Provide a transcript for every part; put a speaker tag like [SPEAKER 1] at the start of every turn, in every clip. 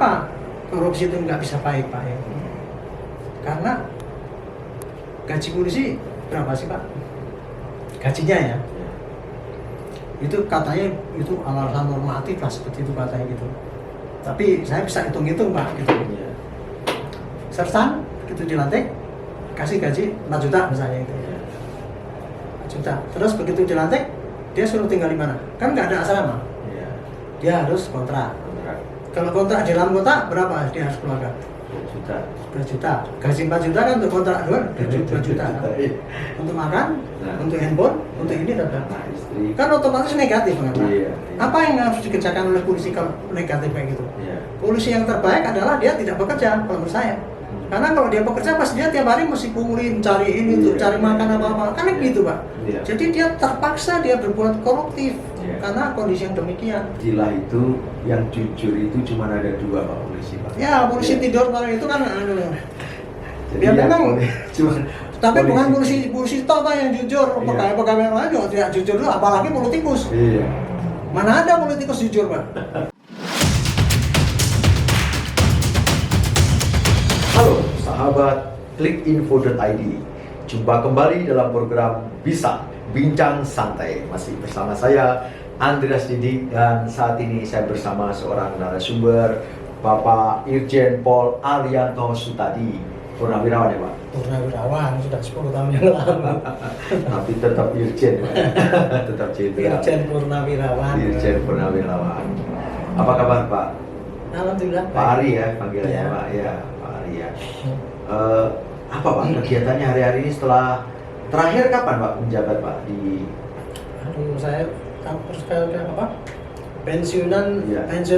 [SPEAKER 1] Kenapa korupsi itu nggak bisa baik-baik? Karena gaji polisi berapa sih Pak? Gajinya ya? Itu katanya itu alasan normatif lah seperti itu katanya gitu. Tapi saya bisa hitung-hitung Pak gitu. Sersan gitu dilantik kasih gaji 4 juta misalnya gitu. 4 juta. Terus begitu dilantik dia suruh tinggal di mana? Kan nggak ada asrama. Dia harus kontrak. Kalau kontrak di dalam kota berapa dia harus keluarkan? 2 juta. Gaji 4 juta kan untuk kontrak 2 juta. Untuk makan, untuk handphone, untuk ini dan istri. Kan otomatis negatif kan? Apa yang harus dikerjakan oleh polisi kalau negatif kayak gitu? Polisi yang terbaik adalah dia tidak bekerja kalau menurut saya. Karena kalau dia bekerja pasti dia tiap hari mesti pungulin, cari ini untuk cari makan apa-apa. Kan gitu Pak. Jadi dia terpaksa dia berbuat koruptif karena kondisi yang demikian.
[SPEAKER 2] Gila itu yang jujur itu cuma ada 2 Pak polisi Pak.
[SPEAKER 1] Ya polisi tidur kalau itu kan
[SPEAKER 2] ya
[SPEAKER 1] memang
[SPEAKER 2] cuma
[SPEAKER 1] tapi bukan polisi toh Pak yang jujur. Pegawai yang lain juga tidak jujur dulu, apalagi politikus. Mana ada politikus jujur Pak.
[SPEAKER 2] Halo sahabat klikinfo.id, jumpa kembali dalam program Bisa Bincang Santai. Masih bersama saya Andreas Didik, dan saat ini saya bersama seorang narasumber, Bapak Irjen Pol Arianto Sutadi. Purnawirawan ya Pak?
[SPEAKER 1] Purnawirawan, sudah 10 tahun yang lalu.
[SPEAKER 2] Tapi tetap Irjen Pak. Tetap
[SPEAKER 1] Irjen Purnawirawan.
[SPEAKER 2] Irjen Purnawirawan. Apa kabar Pak?
[SPEAKER 1] Alhamdulillah
[SPEAKER 2] Pak Ari ya panggilannya Pak. Ya Pak Ari ya. Apa Pak kegiatannya hari-hari ini setelah terakhir kapan Pak menjabat Pak di?
[SPEAKER 1] Aduh, saya terus kayak apa? Pensiun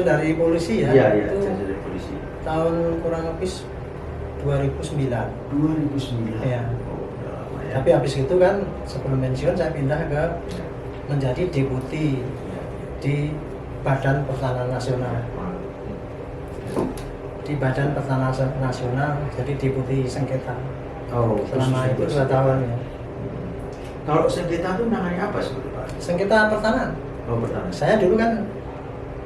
[SPEAKER 1] dari polisi ya.
[SPEAKER 2] Iya, pensiun dari polisi.
[SPEAKER 1] Tahun kurang lebih 2009.
[SPEAKER 2] 2009.
[SPEAKER 1] Ya.
[SPEAKER 2] Oh, udah lama ya.
[SPEAKER 1] Tapi habis itu kan sebelum pensiun saya pindah ke menjadi deputi di Badan Pertahanan Nasional. Di Badan Pertahanan Nasional, jadi deputi sengketa.
[SPEAKER 2] Oh,
[SPEAKER 1] selama itu 2 tahun ya.
[SPEAKER 2] Kalau sengketa itu namanya apa sebetulnya Pak?
[SPEAKER 1] Sengketa pertahanan.
[SPEAKER 2] Oh, pertahanan.
[SPEAKER 1] Saya dulu kan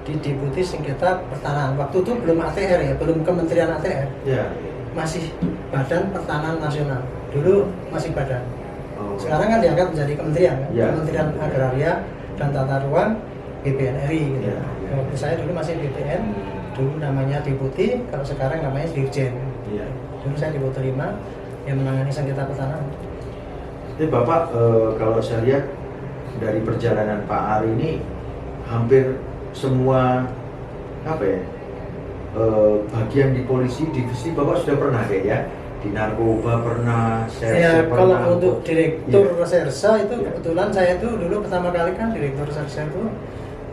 [SPEAKER 1] di deputi sengketa pertahanan. Waktu itu belum ATR ya, belum Kementerian ATR.
[SPEAKER 2] Ya.
[SPEAKER 1] Masih Badan Pertahanan Nasional. Dulu masih badan.
[SPEAKER 2] Oh.
[SPEAKER 1] Sekarang kan diangkat menjadi kementerian kan?
[SPEAKER 2] Ya.
[SPEAKER 1] Kementerian Agraria dan Tata Ruang BPNRI gitu.
[SPEAKER 2] Ya.
[SPEAKER 1] Waktu saya dulu masih BPN, dulu namanya deputi, kalau sekarang namanya dirjen.
[SPEAKER 2] Iya.
[SPEAKER 1] Dulu saya deputi 5 yang menangani sengketa pertahanan.
[SPEAKER 2] Jadi Bapak kalau saya lihat dari perjalanan Pak Ari ini hampir semua apa ya bagian di polisi divisi Bapak sudah pernah deh ya, di narkoba pernah, serse
[SPEAKER 1] ya,
[SPEAKER 2] pernah.
[SPEAKER 1] kalau untuk direktur reserse itu
[SPEAKER 2] Ya.
[SPEAKER 1] kebetulan saya itu dulu pertama kali kan direktur reserse itu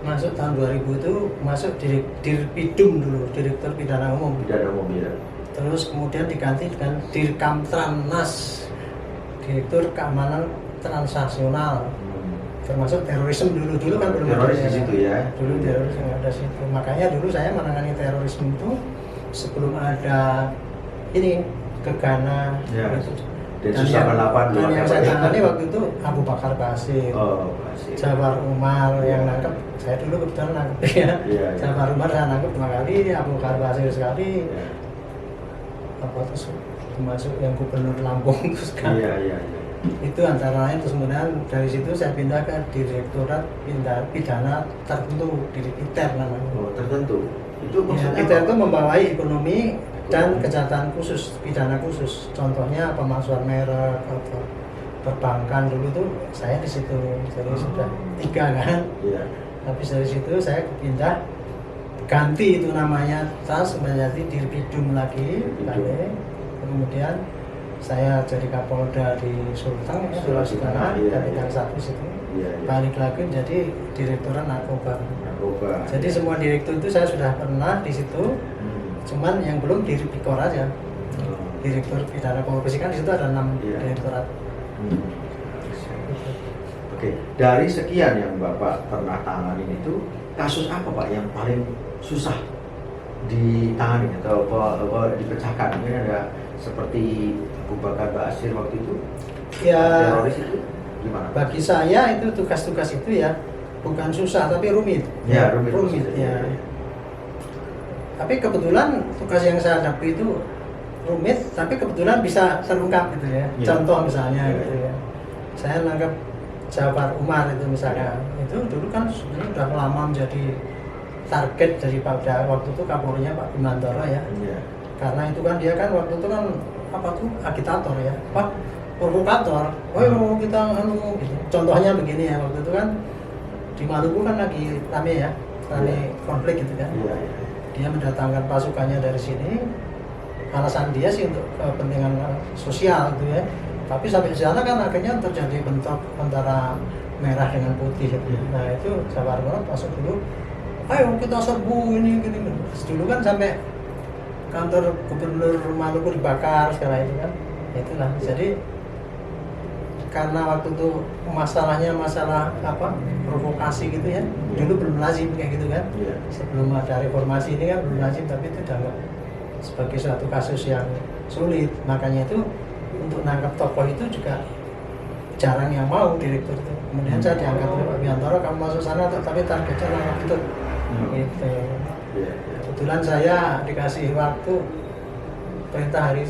[SPEAKER 1] masuk tahun 2000 itu masuk Dirpidum dulu, Direktur Pidana Umum.
[SPEAKER 2] Pidana umum ya.
[SPEAKER 1] Terus kemudian diganti dengan Dirkamtrannas, Direktur Keamanan Transnasional, termasuk terorisme dulu kan belum
[SPEAKER 2] teroris
[SPEAKER 1] ada
[SPEAKER 2] di situ ya.
[SPEAKER 1] Dulu teroris nggak ada situ. Makanya dulu saya menangani terorisme itu sebelum ada ini Gegana
[SPEAKER 2] Ya.
[SPEAKER 1] gitu.
[SPEAKER 2] Densus 88 dulu.
[SPEAKER 1] Dan yang saya tangani waktu itu Abu Bakar Basir,
[SPEAKER 2] Oh, masih.
[SPEAKER 1] Jafar Umar yang nangkep. Saya dulu kebetulan nangkep ya.
[SPEAKER 2] Iya.
[SPEAKER 1] Jafar Umar saya nangkep 2 kali, Abu Bakar Basir sekali.
[SPEAKER 2] Ya.
[SPEAKER 1] Apa terus termasuk yang gubernur Lampung terus kan.
[SPEAKER 2] Iya.
[SPEAKER 1] Itu antara lain. Terus kemudian dari situ saya pindah ke Direktorat Pidana Tertentu, ITER namanya.
[SPEAKER 2] Oh, tertentu. Itu
[SPEAKER 1] Ya,
[SPEAKER 2] maksudnya
[SPEAKER 1] ITER
[SPEAKER 2] apa?
[SPEAKER 1] itu membawahi ekonomi dan kejahatan khusus, pidana khusus. Contohnya pemalsuan merek atau perbankan. Dulu tuh saya di situ. Jadi sudah 3 kan.
[SPEAKER 2] Iya.
[SPEAKER 1] Habis dari situ saya pindah, ganti itu namanya tas menjadi Dirpidum lagi. Kemudian saya jadi Kapolda di Sulteng, Sulawesi Tengah, dari yang 1 situ.
[SPEAKER 2] Iya.
[SPEAKER 1] Balik lagi menjadi Direktorat Narkoba.
[SPEAKER 2] Narkoba.
[SPEAKER 1] Jadi semua direktur itu saya sudah pernah di situ, cuman yang belum di Pikor aja. Direktur Pidana Korupsi kan di situ ada 6 direktorat.
[SPEAKER 2] Oke, dari sekian yang Bapak pernah tangani itu, kasus apa Pak yang paling susah ditangani atau apa dipecahkan? Mungkin ada seperti Abu Bakar Basir waktu itu,
[SPEAKER 1] Ya,
[SPEAKER 2] teroris itu gimana?
[SPEAKER 1] bagi saya itu tugas-tugas itu ya bukan susah tapi rumit.
[SPEAKER 2] Ya, rumit.
[SPEAKER 1] Ya. Tapi kebetulan tugas yang saya hadapi itu rumit, tapi kebetulan bisa terungkap gitu ya.
[SPEAKER 2] Iya.
[SPEAKER 1] Contoh misalnya
[SPEAKER 2] Iya.
[SPEAKER 1] gitu ya. Saya nangkep Jafar Umar itu misalnya. Itu dulu kan sebenarnya udah lama menjadi target dari waktu itu Kapolrinya Pak Bimantoro ya.
[SPEAKER 2] Iya.
[SPEAKER 1] Karena itu kan dia kan waktu itu kan apa tuh agitator ya, Pak provokator. Oh kita gitu. Contohnya begini ya, waktu itu kan di Maluku kan lagi rame ya, rame konflik gitu kan.
[SPEAKER 2] Iya, iya.
[SPEAKER 1] Dia mendatangkan pasukannya dari sini, alasan dia sih untuk kepentingan sosial gitu ya. Tapi sampai di sana kan akhirnya terjadi bentrok antara merah dengan putih gitu. Nah itu Jafar Umar masuk dulu, ayo kita serbu ini gini. Terus dulu kan sampai kantor gubernur Maluku dibakar segala itu kan. Itulah. Jadi karena waktu itu masalahnya masalah apa provokasi gitu ya. Dulu belum lazim kayak gitu kan.
[SPEAKER 2] Iya.
[SPEAKER 1] Sebelum ada reformasi ini kan belum lazim, tapi itu dianggap sebagai suatu kasus yang sulit. Makanya itu untuk nangkap tokoh itu juga jarang yang mau direktur itu. Kemudian saya diangkat oleh Pak Bimantoro, kamu masuk sana tapi targetnya nangkap itu. Gitu.
[SPEAKER 2] Iya.
[SPEAKER 1] Kebetulan saya dikasih waktu perintah hari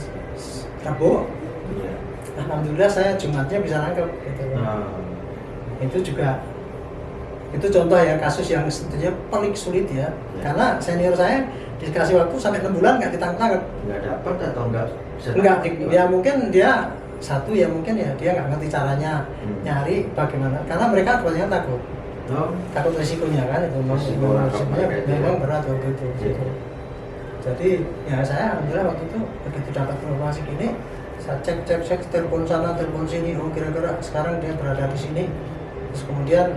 [SPEAKER 1] Rabu.
[SPEAKER 2] Iya.
[SPEAKER 1] Alhamdulillah saya Jumatnya bisa nangkep gitu.
[SPEAKER 2] Nah,
[SPEAKER 1] Itu juga itu contoh ya kasus yang sebetulnya paling sulit ya. Karena senior saya dikasih waktu sampai 6 bulan nggak ditangkap.
[SPEAKER 2] nggak dapat atau nggak bisa
[SPEAKER 1] Enggak,
[SPEAKER 2] dapat?
[SPEAKER 1] ya mungkin dia satu ya mungkin ya dia nggak ngerti caranya nyari bagaimana. Karena mereka kebanyakan takut.
[SPEAKER 2] Oh,
[SPEAKER 1] Takut risikonya kan itu
[SPEAKER 2] Risiko
[SPEAKER 1] risikonya
[SPEAKER 2] nangkap
[SPEAKER 1] memang
[SPEAKER 2] mereka.
[SPEAKER 1] berat waktu itu.
[SPEAKER 2] Iya.
[SPEAKER 1] Jadi ya saya alhamdulillah waktu itu begitu dapat informasi gini, saya cek telepon sana telepon sini, oh kira-kira sekarang dia berada di sini. Terus kemudian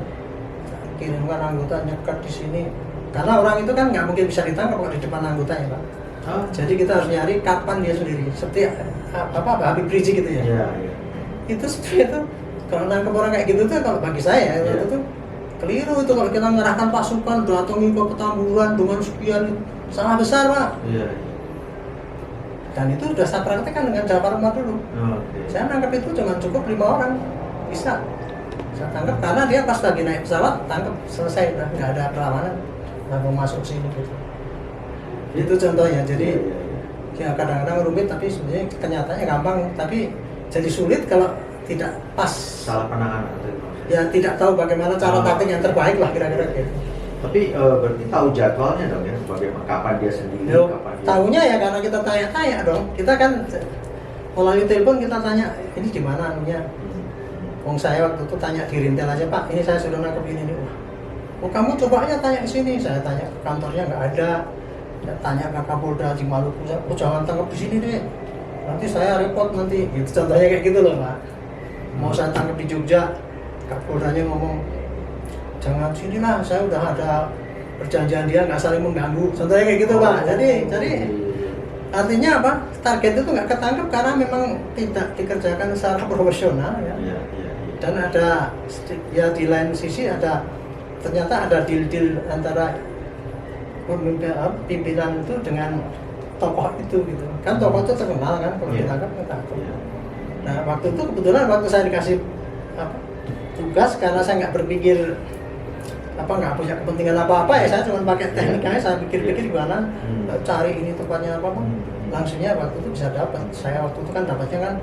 [SPEAKER 1] kirimkan anggota nyekat di sini. Karena orang itu kan nggak mungkin bisa ditangkap kalau di depan anggotanya Pak.
[SPEAKER 2] oh.
[SPEAKER 1] Jadi kita harus nyari kapan dia sendiri. Seperti apa Habib Rizik gitu ya.
[SPEAKER 2] Iya, iya.
[SPEAKER 1] Itu sebenarnya itu kalau nangkep orang kayak gitu tuh kalau bagi saya
[SPEAKER 2] Iya.
[SPEAKER 1] itu tuh keliru itu kalau kita mengerahkan pasukan datangi ke Petamburan dengan sekian, salah besar Pak.
[SPEAKER 2] Iya.
[SPEAKER 1] Dan itu sudah saya praktekkan dengan Jafar Umar dulu.
[SPEAKER 2] Oke.
[SPEAKER 1] Saya nangkep itu cuma cukup 5 orang bisa. Saya tangkap karena dia pas lagi naik pesawat tangkap selesai udah nggak ada perlawanan, nggak mau masuk sini gitu. Itu contohnya. Jadi
[SPEAKER 2] Iya, iya.
[SPEAKER 1] ya kadang-kadang rumit tapi sebenarnya kenyataannya gampang, tapi jadi sulit kalau tidak pas.
[SPEAKER 2] Salah penanganan atau
[SPEAKER 1] Ya tidak tahu bagaimana cara taktik yang terbaik lah kira-kira gitu.
[SPEAKER 2] tapi berarti tahu jadwalnya dong ya, bagaimana kapan dia sendiri,
[SPEAKER 1] Yo,
[SPEAKER 2] kapan dia.
[SPEAKER 1] tahunya ya karena kita tanya-tanya dong. Kita kan melalui telepon kita tanya ini di mana anunya. Wong saya waktu itu tanya di Rintel aja Pak, ini saya sudah nangkep ini nih. Oh kamu coba aja tanya ke sini. Saya tanya ke kantornya nggak ada. Saya tanya ke Kapolda di Maluku. Oh jangan tangkap di sini deh. Nanti saya repot nanti. Gitu contohnya kayak gitu loh Pak. Mau saya tangkap di Jogja, Kapoldanya ngomong jangan sini lah. Saya udah ada perjanjian dia nggak saling mengganggu. Contohnya kayak gitu Pak. Jadi artinya apa? Target itu nggak ketangkep karena memang tidak dikerjakan secara profesional ya.
[SPEAKER 2] Iya, iya.
[SPEAKER 1] Dan ada ya di lain sisi ada ternyata ada deal-deal antara pimpinan itu dengan tokoh itu gitu kan. Tokoh itu terkenal kan kalau
[SPEAKER 2] Iya.
[SPEAKER 1] ditangkap ketangkep.
[SPEAKER 2] Iya.
[SPEAKER 1] Nah waktu itu kebetulan waktu saya dikasih tugas karena saya nggak berpikir nggak punya kepentingan apa-apa ya, saya cuma pakai teknikanya, saya pikir-pikir gimana cari ini tempatnya apa langsungnya waktu itu bisa dapat. Saya waktu itu kan dapatnya kan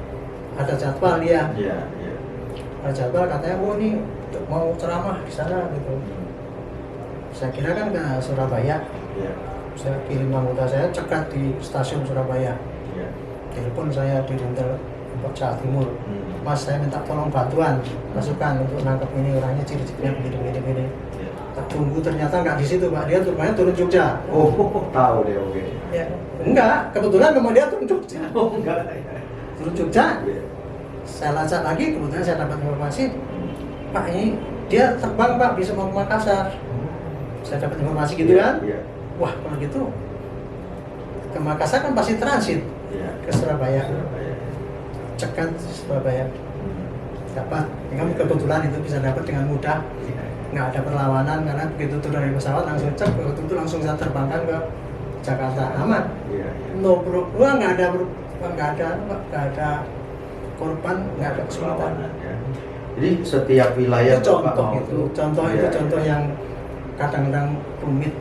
[SPEAKER 1] ada jadwal dia.
[SPEAKER 2] Iya, iya.
[SPEAKER 1] Ada jadwal katanya oh ini mau ceramah di sana gitu. Saya kira kan ke Surabaya.
[SPEAKER 2] Iya.
[SPEAKER 1] Saya kirim anggota saya cekat di stasiun Surabaya.
[SPEAKER 2] Iya.
[SPEAKER 1] Telepon saya di Rintel Jawa Timur. Mas saya minta tolong bantuan masukan untuk nangkep ini orangnya ciri-cirinya begini.
[SPEAKER 2] Iya.
[SPEAKER 1] Tak tunggu ternyata nggak di situ Pak, dia rupanya turun Jogja.
[SPEAKER 2] Oh, tahu deh, oke.
[SPEAKER 1] Ya, enggak, kebetulan memang dia turun Jogja.
[SPEAKER 2] Oh, enggak. Ya.
[SPEAKER 1] Turun Jogja,
[SPEAKER 2] Iya.
[SPEAKER 1] saya lacak lagi, kebetulan saya dapat informasi, Pak ini dia terbang Pak, bisa mau ke Makassar. Saya dapat informasi gitu kan,
[SPEAKER 2] Iya.
[SPEAKER 1] wah kalau gitu ke Makassar kan pasti transit
[SPEAKER 2] Iya.
[SPEAKER 1] ke Surabaya,
[SPEAKER 2] Surabaya.
[SPEAKER 1] cekat Surabaya. Dapat, kamu kebetulan itu bisa dapat dengan mudah, nggak ada perlawanan karena begitu turun dari pesawat langsung cek, waktu itu langsung saya terbangkan ke Jakarta aman.
[SPEAKER 2] Iya.
[SPEAKER 1] No problem, nggak ada korban, nggak ada kesulitan.
[SPEAKER 2] Perlawanan, ya. Jadi setiap wilayah
[SPEAKER 1] Itu contoh
[SPEAKER 2] Bapak mau
[SPEAKER 1] itu, contoh itu
[SPEAKER 2] Iya,
[SPEAKER 1] contoh
[SPEAKER 2] iya.
[SPEAKER 1] yang kadang-kadang rumit.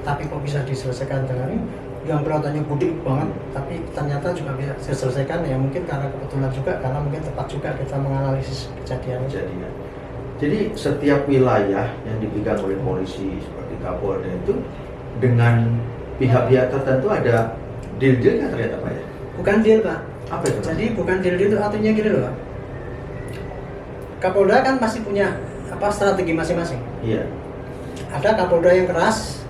[SPEAKER 1] tapi kok bisa diselesaikan dengan ini, yang kelihatannya budik banget tapi ternyata juga bisa diselesaikan, ya mungkin karena kebetulan juga, karena mungkin tepat juga kita menganalisis kejadian.
[SPEAKER 2] Jadi setiap wilayah yang dipegang oleh polisi seperti Kapolda itu dengan pihak-pihak tertentu ada deal-dealnya ternyata Pak ya?
[SPEAKER 1] Bukan deal Pak.
[SPEAKER 2] Apa itu?
[SPEAKER 1] Jadi bukan deal itu artinya gini loh Pak. Kapolda kan pasti punya strategi masing-masing.
[SPEAKER 2] Iya.
[SPEAKER 1] Ada Kapolda yang keras,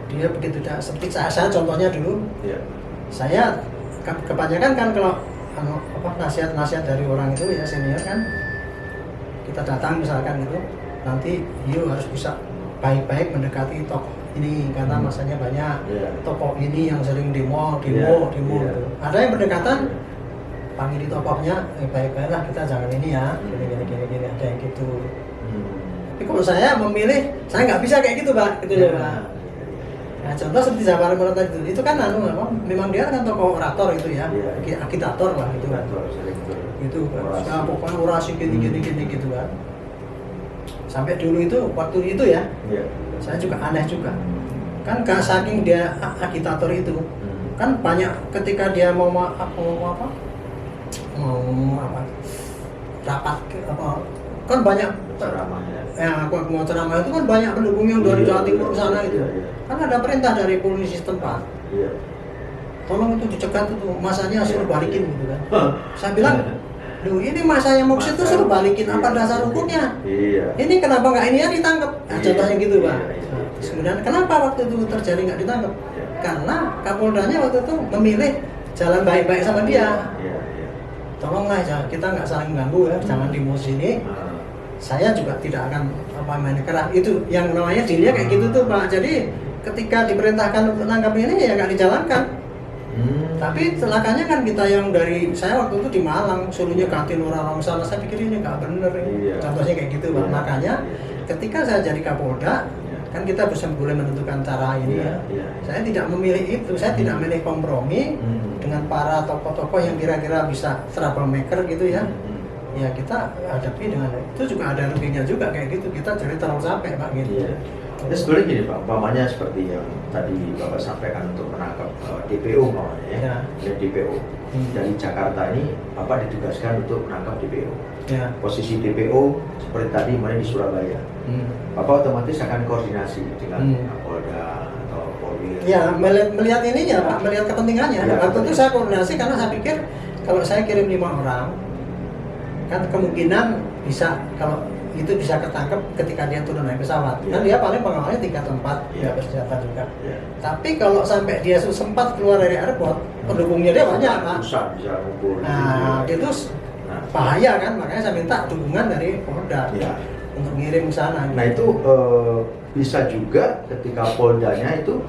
[SPEAKER 1] dia begitu seperti saya contohnya dulu.
[SPEAKER 2] Iya.
[SPEAKER 1] Saya kebanyakan kan kalau nasihat-nasihat dari orang itu ya senior kan, kita datang misalkan gitu, nanti you harus bisa baik-baik mendekati tokoh ini karena masanya banyak. Tokoh ini yang sering demo gitu. Ada yang berdekatan, panggil tokohnya, baik-baiklah kita jangan ini ya, gini, ada yang gitu. Tapi kalau saya memilih, saya nggak bisa kayak gitu Pak, gitu loh Pak. Nah, contoh seperti Jafar Murad itu kan memang dia kan tokoh orator itu ya, agitator lah gitu kan. Itu kan, pokoknya orasi gini gitu kan. Sampai dulu itu waktu itu ya, saya juga aneh juga. Kan saking dia agitator itu, kan banyak ketika dia mau rapat kan banyak
[SPEAKER 2] ceramah ya.
[SPEAKER 1] Aku mau ceramah itu kan banyak pendukung yang dari Jawa Timur sana itu. Kan ada perintah dari polisi setempat. Tolong itu dicegat itu, masanya suruh balikin gitu kan. Saya bilang, "Duh, ini masanya Muksid itu suruh balikin, apa dasar hukumnya? Ini kenapa nggak ini ya ditangkap?" Nah, contohnya gitu Pak. Terus kemudian kenapa waktu itu terjadi nggak ditangkap? Karena Kapoldanya waktu itu memilih jalan baik-baik sama dia. Tolonglah kita nggak saling ganggu ya, jangan di sini. Saya juga tidak akan main keras. Itu yang namanya dirinya kayak gitu tuh Pak. Jadi ketika diperintahkan untuk nangkap ini ya nggak dijalankan. Tapi celakanya kan kita yang dari saya waktu itu di Malang suruhnya gantiin orang-orang sana, saya pikir ini nggak bener ini. Contohnya kayak gitu Pak. Makanya ketika saya jadi Kapolda kan kita bisa boleh menentukan cara ini ya. Saya tidak memilih itu, saya tidak memilih kompromi dengan para tokoh-tokoh yang kira-kira bisa troublemaker gitu ya. Ya kita hadapi dengan itu, juga ada ruginya juga kayak gitu, kita jadi terlalu capek Pak gitu.
[SPEAKER 2] Ya sebenarnya gini Pak, umpamanya seperti yang tadi Bapak sampaikan untuk menangkap DPO umpamanya ya. DPO dari Jakarta ini Bapak ditugaskan untuk menangkap DPO. Posisi DPO seperti tadi kemarin di Surabaya. Bapak otomatis akan koordinasi dengan Kapolda atau Polri.
[SPEAKER 1] Ya melihat ininya Pak, melihat kepentingannya. Waktu itu saya koordinasi karena saya pikir kalau saya kirim 5 orang kan kemungkinan bisa, kalau itu bisa ketangkep ketika dia turun naik pesawat. Kan dia paling pengawalnya 3 atau 4 ya bersenjata juga. Tapi kalau sampai dia sempat keluar dari airport, pendukungnya dia banyak Pak.
[SPEAKER 2] Bisa ngumpul.
[SPEAKER 1] Nah itu bahaya kan, makanya saya minta dukungan dari Polda untuk ngirim ke sana.
[SPEAKER 2] Nah itu bisa juga ketika Poldanya itu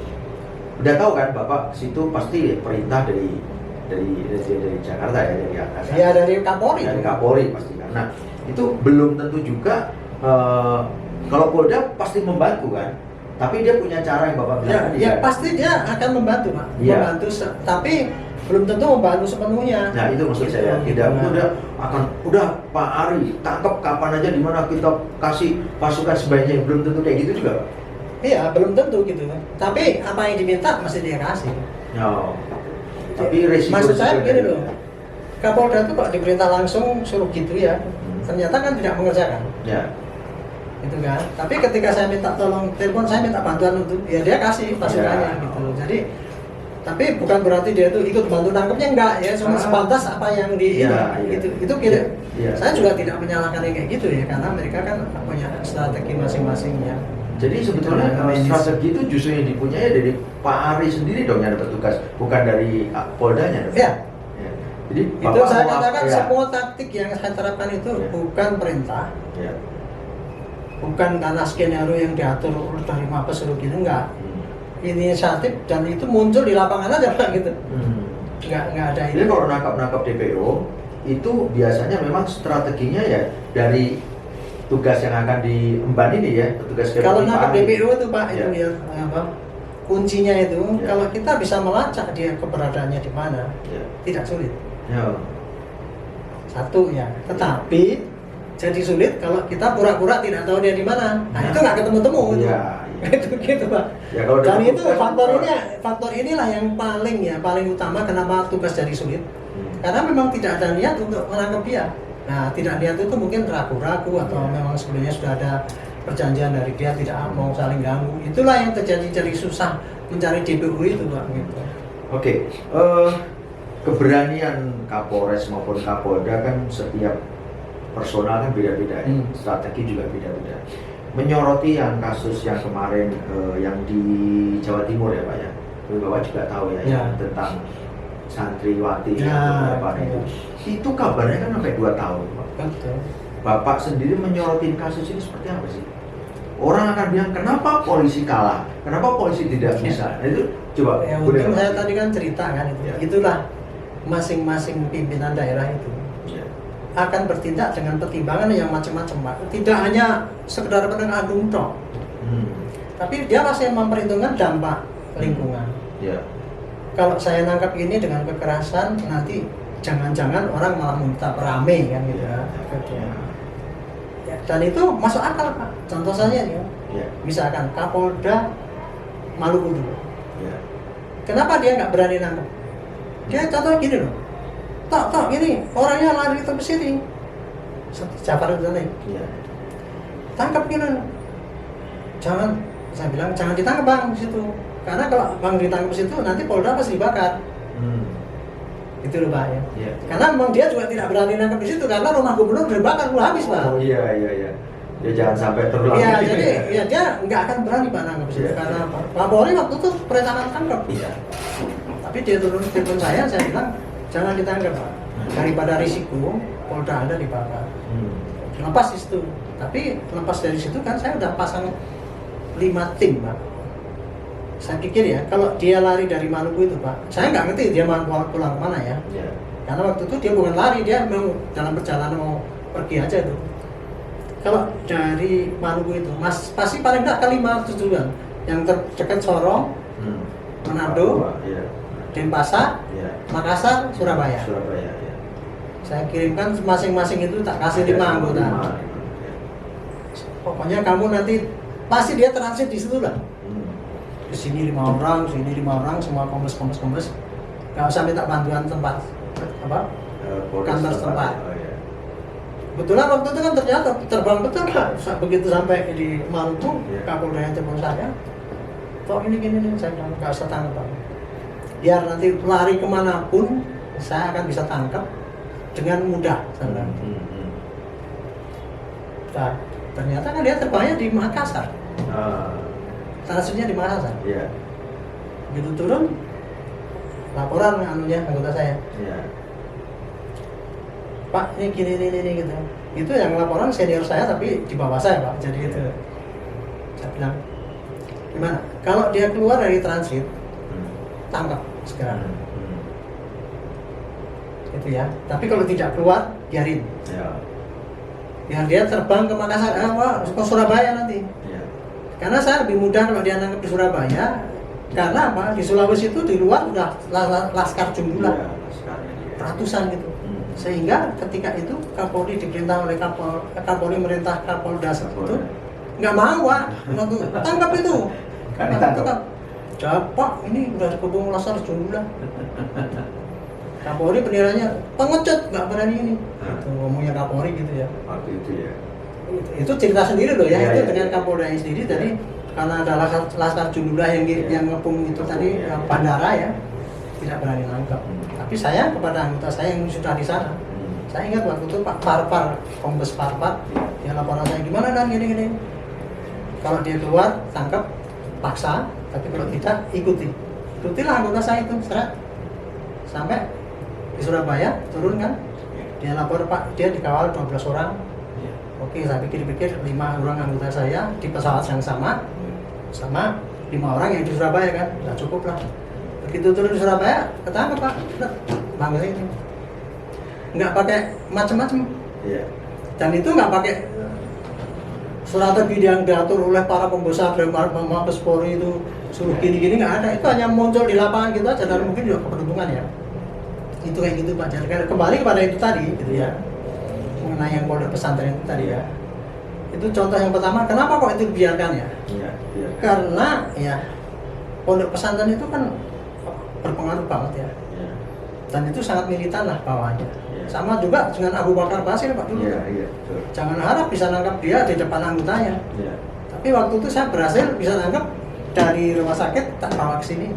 [SPEAKER 2] udah tahu kan Bapak situ pasti perintah dari Jakarta ya, dari atasan.
[SPEAKER 1] Ya dari Kapolri.
[SPEAKER 2] Dari Kapolri pasti kan. Nah itu belum tentu juga kalau Polda pasti membantu kan, tapi dia punya cara yang Bapak bilang.
[SPEAKER 1] Ya pasti dia akan membantu Pak, membantu, tapi belum tentu membantu sepenuhnya.
[SPEAKER 2] Nah itu maksud saya, tidak udah Pak Ari tangkap kapan aja, di mana kita kasih pasukan sebanyak, belum tentu kayak gitu juga Pak.
[SPEAKER 1] Iya belum tentu gitu. Tapi apa yang diminta mesti dia kasih.
[SPEAKER 2] Tapi resiko
[SPEAKER 1] maksud saya begini loh, Kapolda itu kok diperintah langsung suruh gitu ya, ternyata kan tidak mengerjakan. Gitu kan. Tapi ketika saya minta tolong telepon, saya minta bantuan untuk dia kasih pasukannya gitu. Jadi tapi bukan berarti dia itu ikut bantu nangkepnya, enggak ya, cuma sepantas apa yang itu kira. Saya juga tidak menyalahkan yang kayak gitu ya, karena mereka kan punya strategi masing-masing ya.
[SPEAKER 2] Jadi sebetulnya strategi itu justru yang dipunyai dari Pak Ari sendiri dong yang dapat tugas, bukan dari Poldanya dong. Jadi
[SPEAKER 1] itu saya katakan semua taktik yang saya terapkan itu bukan perintah, bukan karena skenario yang diatur dari Mabes suruh gini, enggak. Inisiatif dan itu muncul di lapangan aja Pak gitu. Enggak ada ini.
[SPEAKER 2] Jadi kalau nangkap DPO itu biasanya memang strateginya ya dari tugas yang akan diemban ini ya, tugas
[SPEAKER 1] kalau nangkap DPO itu Pak itu ya kuncinya itu kalau kita bisa melacak dia keberadaannya di mana, tidak sulit. Satu ya, tetapi jadi sulit kalau kita pura-pura tidak tahu dia di mana. Nah itu nggak ketemu-temu gitu. gitu Pak.
[SPEAKER 2] Ya, kalau
[SPEAKER 1] Dan
[SPEAKER 2] dari
[SPEAKER 1] itu faktor inilah yang paling utama kenapa tugas jadi sulit. Karena memang tidak ada niat untuk menangkap dia. Nah, tidak niat itu mungkin ragu-ragu atau memang sebelumnya sudah ada perjanjian dari dia tidak mau saling ganggu. Itulah yang terjadi, jadi susah mencari DPO itu Pak. Gitu.
[SPEAKER 2] Oke, keberanian Kapolres maupun Kapolda kan setiap personal kan beda-beda, ya. Strategi juga beda-beda. Menyoroti yang kasus yang kemarin yang di Jawa Timur ya Pak ya, Bapak juga tahu ya, yang tentang santriwati yang beberapa itu kabarnya kan sampai 2 tahun Pak.
[SPEAKER 1] Betul.
[SPEAKER 2] Bapak sendiri menyorotin kasus ini seperti apa sih? Orang akan bilang kenapa polisi kalah, kenapa polisi tidak bisa. Nah, itu coba.
[SPEAKER 1] Ya, untung saya tadi kan cerita kan itu. Itulah masing-masing pimpinan daerah itu akan bertindak dengan pertimbangan yang macam-macam Pak. Tidak hanya sekedar penegak hukum toh, tapi dia masih memperhitungkan dampak lingkungan. Kalau saya nangkap ini dengan kekerasan, nanti jangan-jangan orang malah minta rame kan gitu ya. Ya, dan itu masuk akal Pak. Contoh saja ya, misalkan Kapolda Maluku dulu. Kenapa dia nggak berani nangkep? Dia contoh gini loh. Tok, ini orangnya lari ke sini. Jafar itu nih. Tangkap gini. Saya bilang jangan ditangkap Bang di situ. Karena kalau Bang ditangkap di situ nanti Polda pasti dibakar. Itu loh Pak ya. Karena memang dia juga tidak berani nangkap di situ karena rumah gubernur dibakar habis Pak.
[SPEAKER 2] Oh iya. Ya jangan sampai terulang.
[SPEAKER 1] Iya, jadi ya dia nggak akan berani Pak nangkap di situ karena Pak Polri waktu itu perintahkan tangkap. Tapi dia turun telepon saya bilang jangan ditangkap Pak. Daripada risiko Polda ada dibakar. Lepas di situ. Tapi lepas dari situ kan saya udah pasang 5 tim Pak. Saya pikir ya kalau dia lari dari Maluku itu Pak, saya nggak ngerti dia mau pulang kemana ya. Karena waktu itu dia bukan lari, dia memang dalam perjalanan mau pergi aja itu. Kalau dari Maluku itu pasti paling nggak ke 5 tujuan yang terdekat Sorong, Manado, Denpasar, Makassar, Surabaya. Saya kirimkan masing-masing itu tak kasih 5 anggota. Pokoknya kamu nanti pasti dia transit di situ lah. Di sini 5 orang, sini 5 orang, semua kombes. Gak usah minta bantuan tempat kantor setempat. Kebetulan waktu itu kan ternyata terbang betul Pak. Begitu sampai di Maluku, Kapolda yang telepon saya, kok ini saya bilang gak usah tangkap. Biar nanti lari kemanapun saya akan bisa tangkap dengan mudah. Nah, ternyata kan dia terbangnya di Makassar. Transitnya di Makassar. Begitu turun, laporan anggota saya. Pak, ini gini gitu. Itu yang laporan senior saya tapi di bawah saya Pak. Jadi itu. Saya bilang, gimana? Kalau dia keluar dari transit, tangkap segera. Itu ya. Tapi kalau tidak keluar, biarin. Biar dia terbang ke Makassar, ke Surabaya nanti. Karena saya lebih mudah kalau dia nangkep di Surabaya. Karena apa? Di Sulawesi itu di luar udah laskar jumlah ratusan gitu. Sehingga ketika itu Kapolri diperintah oleh Kapolri merintah Kapolda itu nggak mau tangkap itu. Karena tangkap. Pak, ini udah kebun laskar jumlah. Kapolri penilaiannya pengecut, nggak berani ini. Itu ngomongnya Kapolri gitu ya. Itu cerita sendiri loh ya, itu dengan Kapolda sendiri tadi karena ada laskar jumlah yang ngepung itu tadi bandara ya, tidak berani nangkap. Tapi saya kepada anggota saya yang sudah di sana, saya ingat waktu itu Pak Parpar, Kombes Parpar, dia laporan saya gimana dan gini. Kalau dia keluar tangkap paksa, tapi kalau tidak ikutilah anggota saya itu seret sampai di Surabaya turun kan, dia lapor Pak, dia dikawal 12 orang. Oke, saya pikir-pikir 5 orang anggota saya di pesawat yang sama 5 orang yang di Surabaya kan, nggak cukup lah. Begitu turun di Surabaya, ketangkep Pak, manggil itu, nggak pakai macam-macam. Dan itu nggak pakai strategi yang diatur oleh para pembesar dari Mabes Polri itu suruh gini-gini, nggak ada. Itu hanya muncul di lapangan gitu aja dan mungkin juga keberuntungan ya. Itu kayak gitu Pak. Jadi kembali kepada itu tadi, gitu ya. Mengenai yang pondok pesantren itu tadi ya. Itu contoh yang pertama, kenapa kok itu dibiarkan ya?
[SPEAKER 2] Iya, iya.
[SPEAKER 1] Karena ya pondok pesantren itu kan berpengaruh banget ya.
[SPEAKER 2] Iya.
[SPEAKER 1] Dan itu sangat militan lah bawaannya.
[SPEAKER 2] Iya.
[SPEAKER 1] Sama juga dengan Abu Bakar Basir Pak dulu.
[SPEAKER 2] Iya, iya, betul.
[SPEAKER 1] Jangan harap bisa nangkap dia di depan anggotanya.
[SPEAKER 2] Iya.
[SPEAKER 1] Tapi waktu itu saya berhasil bisa nangkap dari rumah sakit tak bawa ke sini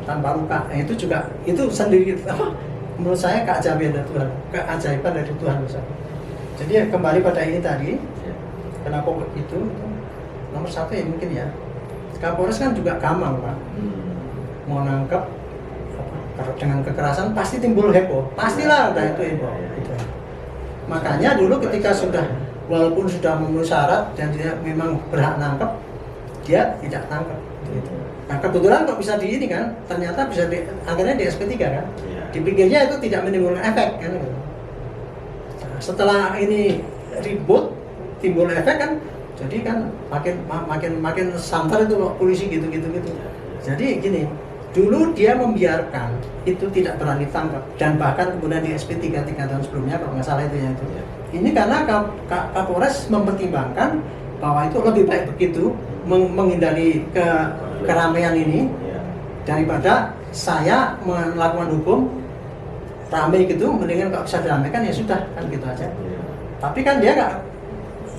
[SPEAKER 1] tanpa luka. Nah, itu juga itu sendiri apa? Menurut saya keajaiban dari Tuhan, keajaiban dari Tuhan misalnya. Jadi ya, kembali pada ini tadi,
[SPEAKER 2] Iya.
[SPEAKER 1] kenapa itu nomor satu ya mungkin ya. Kapolres kan juga gampang Pak, mau nangkep kalau dengan kekerasan pasti timbul heboh, pastilah udah itu heboh. Gitu. Makanya dulu ketika sudah walaupun sudah memenuhi syarat dan dia memang berhak nangkep, dia tidak nangkep. Gitu. Nah kebetulan kok bisa di ini kan, ternyata bisa akhirnya di SP3 kan.
[SPEAKER 2] Iya.
[SPEAKER 1] Dipikirnya itu tidak menimbulkan efek kan. Gitu. Nah, setelah ini ribut timbul efek kan, jadi kan makin santer itu loh polisi gitu. Jadi gini, dulu dia membiarkan itu tidak berani tangkap dan bahkan kemudian di SP3 3 tahun sebelumnya kalau nggak salah itu ya itu. Ini karena Kapolres mempertimbangkan bahwa itu lebih baik begitu menghindari keramaian ini daripada saya melakukan hukum ramai gitu, mendingan kalau bisa diramaikan ya sudah kan gitu aja. Tapi kan dia nggak,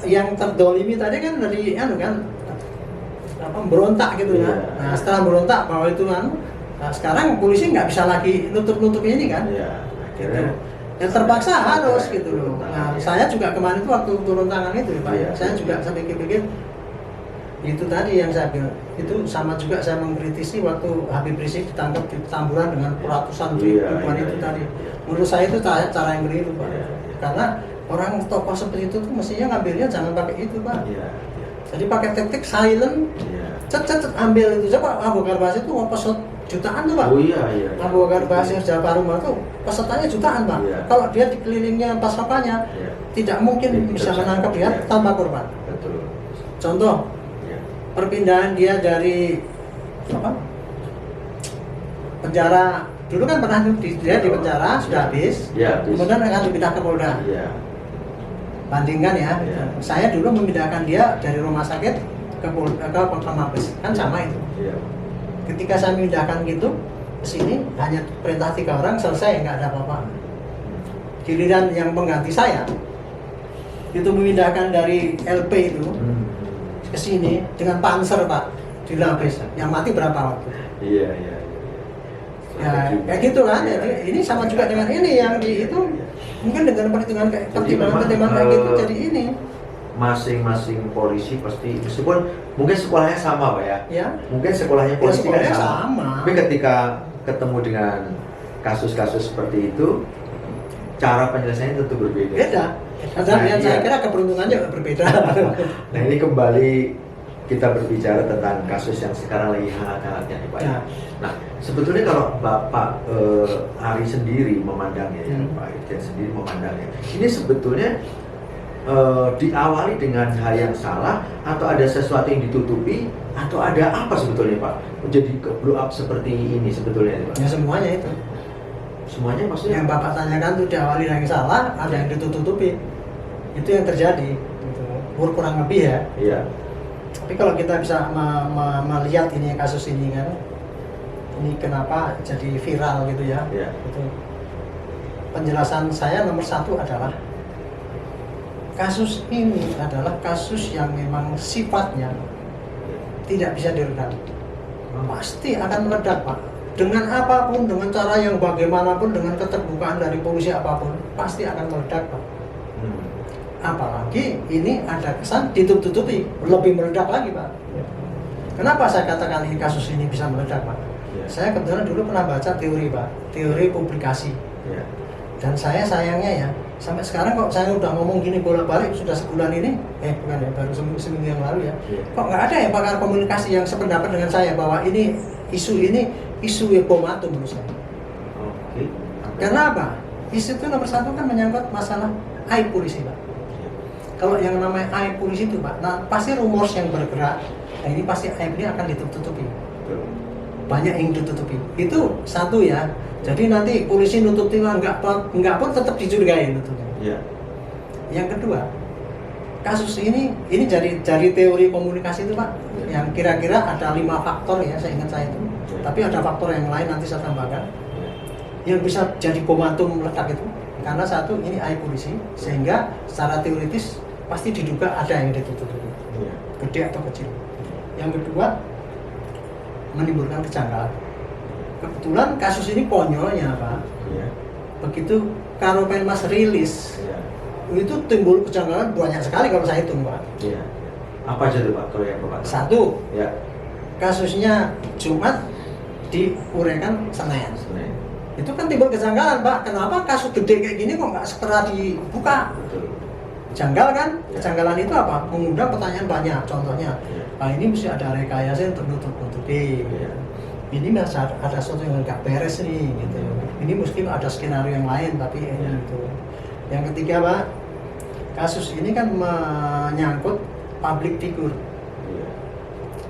[SPEAKER 1] yang terdolimi tadi kan dari berontak gitu kan. Nah setelah berontak bahwa itu kan, nah, sekarang polisi nggak bisa lagi nutup ini kan. Akhirnya ya terpaksa harus gitu loh. Nah saya juga kemarin itu waktu turun tangan itu ya Pak, saya juga sampai pikir itu tadi yang saya bilang itu sama juga saya mengkritisi waktu Habib Rizik ditangkap di Tamburan dengan ratusan ribuan itu tadi. Menurut saya itu cara yang keliru Pak. Karena orang tokoh seperti itu tuh mestinya ngambilnya jangan pakai itu Pak. Jadi pakai teknik silent, cet ambil itu. Coba Abu Bakar Basir itu mau pesut jutaan tuh Pak. Abu Bakar Basir Jafar Umar tuh pesertanya jutaan Pak. Kalau dia dikelilingnya pasukannya, tidak mungkin bisa menangkap dia tanpa korban.
[SPEAKER 2] Betul.
[SPEAKER 1] Contoh, perpindahan dia dari penjara dulu kan pernah dia di penjara sudah habis, kemudian akan dipindah ke Polda. Bandingkan ya, saya dulu memindahkan dia dari rumah sakit ke Mabes, kan sama itu. Ketika saya memindahkan gitu ke sini hanya perintah 3 orang selesai, nggak ada apa-apa. Giliran yang pengganti saya itu memindahkan dari LP itu ke sini dengan panser Pak, dilapis. Yang mati berapa waktu?
[SPEAKER 2] Iya.
[SPEAKER 1] Ya kayak gitu kan. Jadi ini sama juga dengan ini yang di itu mungkin dengan perhitungan kayak pertimbangan kayak gitu. Jadi ini
[SPEAKER 2] masing-masing polisi pasti meskipun mungkin sekolahnya sama Pak ya.
[SPEAKER 1] Ya.
[SPEAKER 2] Mungkin sekolahnya polisi kan
[SPEAKER 1] sama.
[SPEAKER 2] Tapi ketika ketemu dengan kasus-kasus seperti itu, cara penyelesaiannya tentu berbeda.
[SPEAKER 1] Beda. Dan saya kira keberuntungannya berbeda.
[SPEAKER 2] Nah ini kembali kita berbicara tentang kasus yang sekarang lagi hangat-hangatnya nih Pak. Ya. Nah sebetulnya kalau Bapak Ari sendiri memandangnya ya Pak Irjen sendiri memandangnya, ini sebetulnya diawali dengan hal yang salah atau ada sesuatu yang ditutupi atau ada apa sebetulnya Pak menjadi blow up seperti ini sebetulnya Pak?
[SPEAKER 1] Ya semuanya itu.
[SPEAKER 2] Semuanya maksudnya?
[SPEAKER 1] Yang Bapak tanyakan itu diawali yang salah, ada yang ditutupi. Itu yang terjadi. Gitu. Kurang lebih ya.
[SPEAKER 2] Iya.
[SPEAKER 1] Tapi kalau kita bisa melihat ini kasus ini kan, ini kenapa jadi viral gitu ya?
[SPEAKER 2] Iya.
[SPEAKER 1] Gitu. Penjelasan saya nomor 1 adalah kasus ini adalah kasus yang memang sifatnya tidak bisa diredam. Pasti akan meledak Pak. Dengan apapun, dengan cara yang bagaimanapun, dengan keterbukaan dari polisi apapun, pasti akan meledak Pak. Apalagi ini ada kesan ditutup-tutupi, lebih meledak lagi Pak. Kenapa saya katakan ini kasus ini bisa meledak Pak? Saya kebetulan dulu pernah baca teori Pak, teori publikasi. Dan saya sayangnya ya, sampai sekarang kok saya udah ngomong gini bolak-balik sudah sebulan ini, bukan ya, baru seminggu yang lalu ya. Kok nggak ada ya pakar komunikasi yang sependapat dengan saya bahwa ini isu bom atom menurut saya. Karena apa? Isu itu nomor 1 kan menyangkut masalah aib polisi Pak. Kalau yang namanya aib polisi itu Pak, nah pasti rumors yang bergerak, nah ini pasti aib ini akan ditutupi. Banyak yang ditutupi. Itu 1 ya. Jadi nanti polisi nutupi enggak pun tetap dicurigai nutupnya. Yang kedua, kasus ini dari teori komunikasi itu Pak, yang kira-kira ada 5 faktor ya, saya ingat saya itu. Tapi ada faktor yang lain nanti saya tambahkan. Yang bisa jadi bom atom meledak itu karena satu ini eye polisi, sehingga secara teoritis pasti diduga ada yang ditutup-tutup, gede atau kecil. Yang kedua, menimbulkan kejanggalan. Kebetulan kasus ini konyolnya Pak, begitu Karopenmas rilis, itu timbul kejanggalan banyak sekali kalau saya hitung Pak.
[SPEAKER 2] Apa aja tuh Pak kalau yang Bapak?
[SPEAKER 1] Satu,
[SPEAKER 2] Ya.
[SPEAKER 1] kasusnya Jumat diuraikan Senin. Itu kan timbul kejanggalan Pak, kenapa kasus gede kayak gini kok nggak segera dibuka?
[SPEAKER 2] Betul.
[SPEAKER 1] Janggal kan? Kejanggalan itu apa? Mengundang pertanyaan banyak. Contohnya, ini mesti ada rekayasa untuk nutup-nutupi. Ini masih ada sesuatu yang nggak beres nih, gitu. Ini mesti ada skenario yang lain, tapi ini gitu. Yang ketiga Pak, kasus ini kan menyangkut public figure.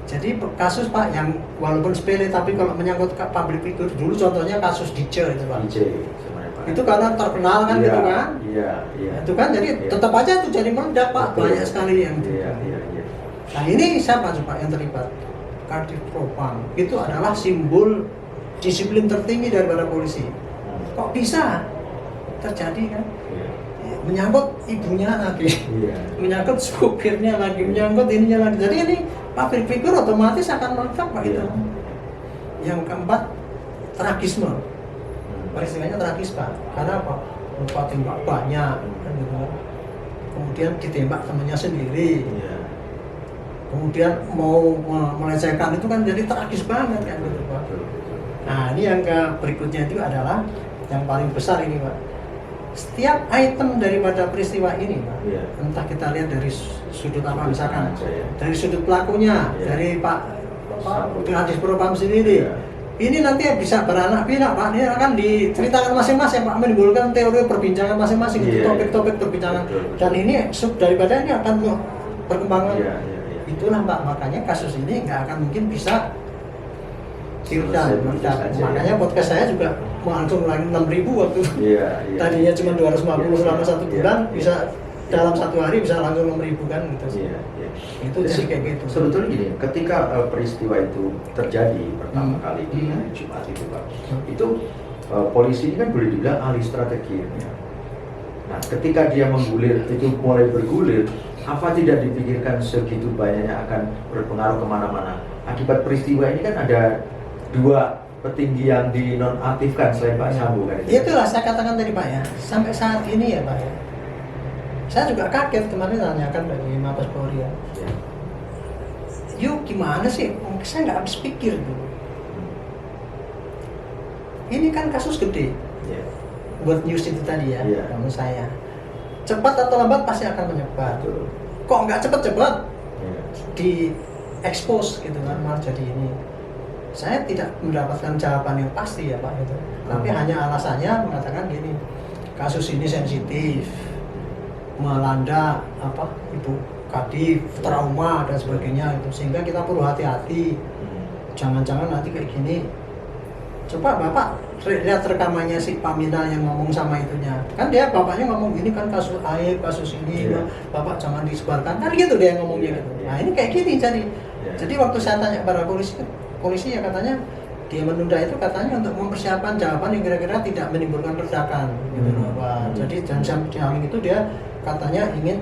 [SPEAKER 1] Jadi kasus Pak yang walaupun sepele tapi kalau menyangkut public figure, dulu contohnya kasus DJ itu Pak. Itu karena terkenal kan gitu kan?
[SPEAKER 2] Iya.
[SPEAKER 1] Itu kan jadi tetap aja itu jadi meledak Pak, banyak sekali yang gitu. Nah ini siapa coba yang terlibat? Kadif Propam itu adalah simbol disiplin tertinggi daripada polisi. Kok bisa terjadi kan? Menyangkut ibunya lagi, menyangkut supirnya lagi, menyangkut ininya lagi. Jadi ini public figure otomatis akan meledak Pak itu. Yang keempat, tragisme. Peristiwanya tragis Pak. Karena apa? Luka tembak banyak, kan gitu. Kemudian ditembak temannya sendiri. Kemudian mau melecehkan itu kan jadi tragis banget kan gitu Pak. Nah ini yang berikutnya itu adalah yang paling besar ini Pak. Setiap item daripada peristiwa ini Pak, entah kita lihat dari sudut apa misalkan, dari sudut pelakunya, dari Pak Kadif Propam sendiri, ini nanti bisa beranak pinak Pak, ini akan diceritakan masing-masing Pak, menimbulkan teori perbincangan masing-masing, topik-topik perbincangan, dan ini sub daripada ini akan berkembang. Itulah Pak, makanya kasus ini nggak akan mungkin bisa meledak. Makanya podcast saya juga langsung lagi 6.000 waktu tadinya cuma 250 selama 1 bulan, bisa dalam 1 hari bisa langsung 6.000 kan gitu. Itu jadi kayak gitu.
[SPEAKER 2] Sebetulnya gini, ketika peristiwa itu terjadi pertama kali di hari Jumat itu Pak, itu polisi ini kan boleh dibilang ahli strategi. Nah, ketika dia menggulir itu mulai bergulir, apa tidak dipikirkan segitu banyaknya akan berpengaruh kemana-mana? Akibat peristiwa ini kan ada 2 petinggi yang dinonaktifkan selain Pak Sambo kan itu.
[SPEAKER 1] Itulah saya katakan tadi Pak ya, sampai saat ini ya Pak ya. Saya juga kaget kemarin nanyakan dari Mabes Polri ya. Yuk gimana sih? Saya nggak habis pikir dulu. Ini kan kasus gede. Buat news itu tadi ya, menurut saya. Cepat atau lambat pasti akan menyebar. Kok nggak cepat-cepat di expose gitu kan, malah jadi ini. Saya tidak mendapatkan jawaban yang pasti ya Pak itu. Tapi hanya alasannya mengatakan gini, kasus ini sensitif, melanda Ibu Kadif, trauma dan sebagainya itu, sehingga kita perlu hati-hati. Jangan-jangan nanti kayak gini. Coba Bapak lihat rekamannya si Paminal yang ngomong sama itunya. Kan dia bapaknya ngomong ini kan kasus aib, kasus ini, Bapak jangan disebarkan. Kan gitu dia ngomongnya gitu. Nah, ini kayak gini jadi waktu saya tanya pada polisi ya katanya dia menunda itu katanya untuk mempersiapkan jawaban yang kira-kira tidak menimbulkan ledakan gitu loh Pak. Jadi dan samping itu dia katanya ingin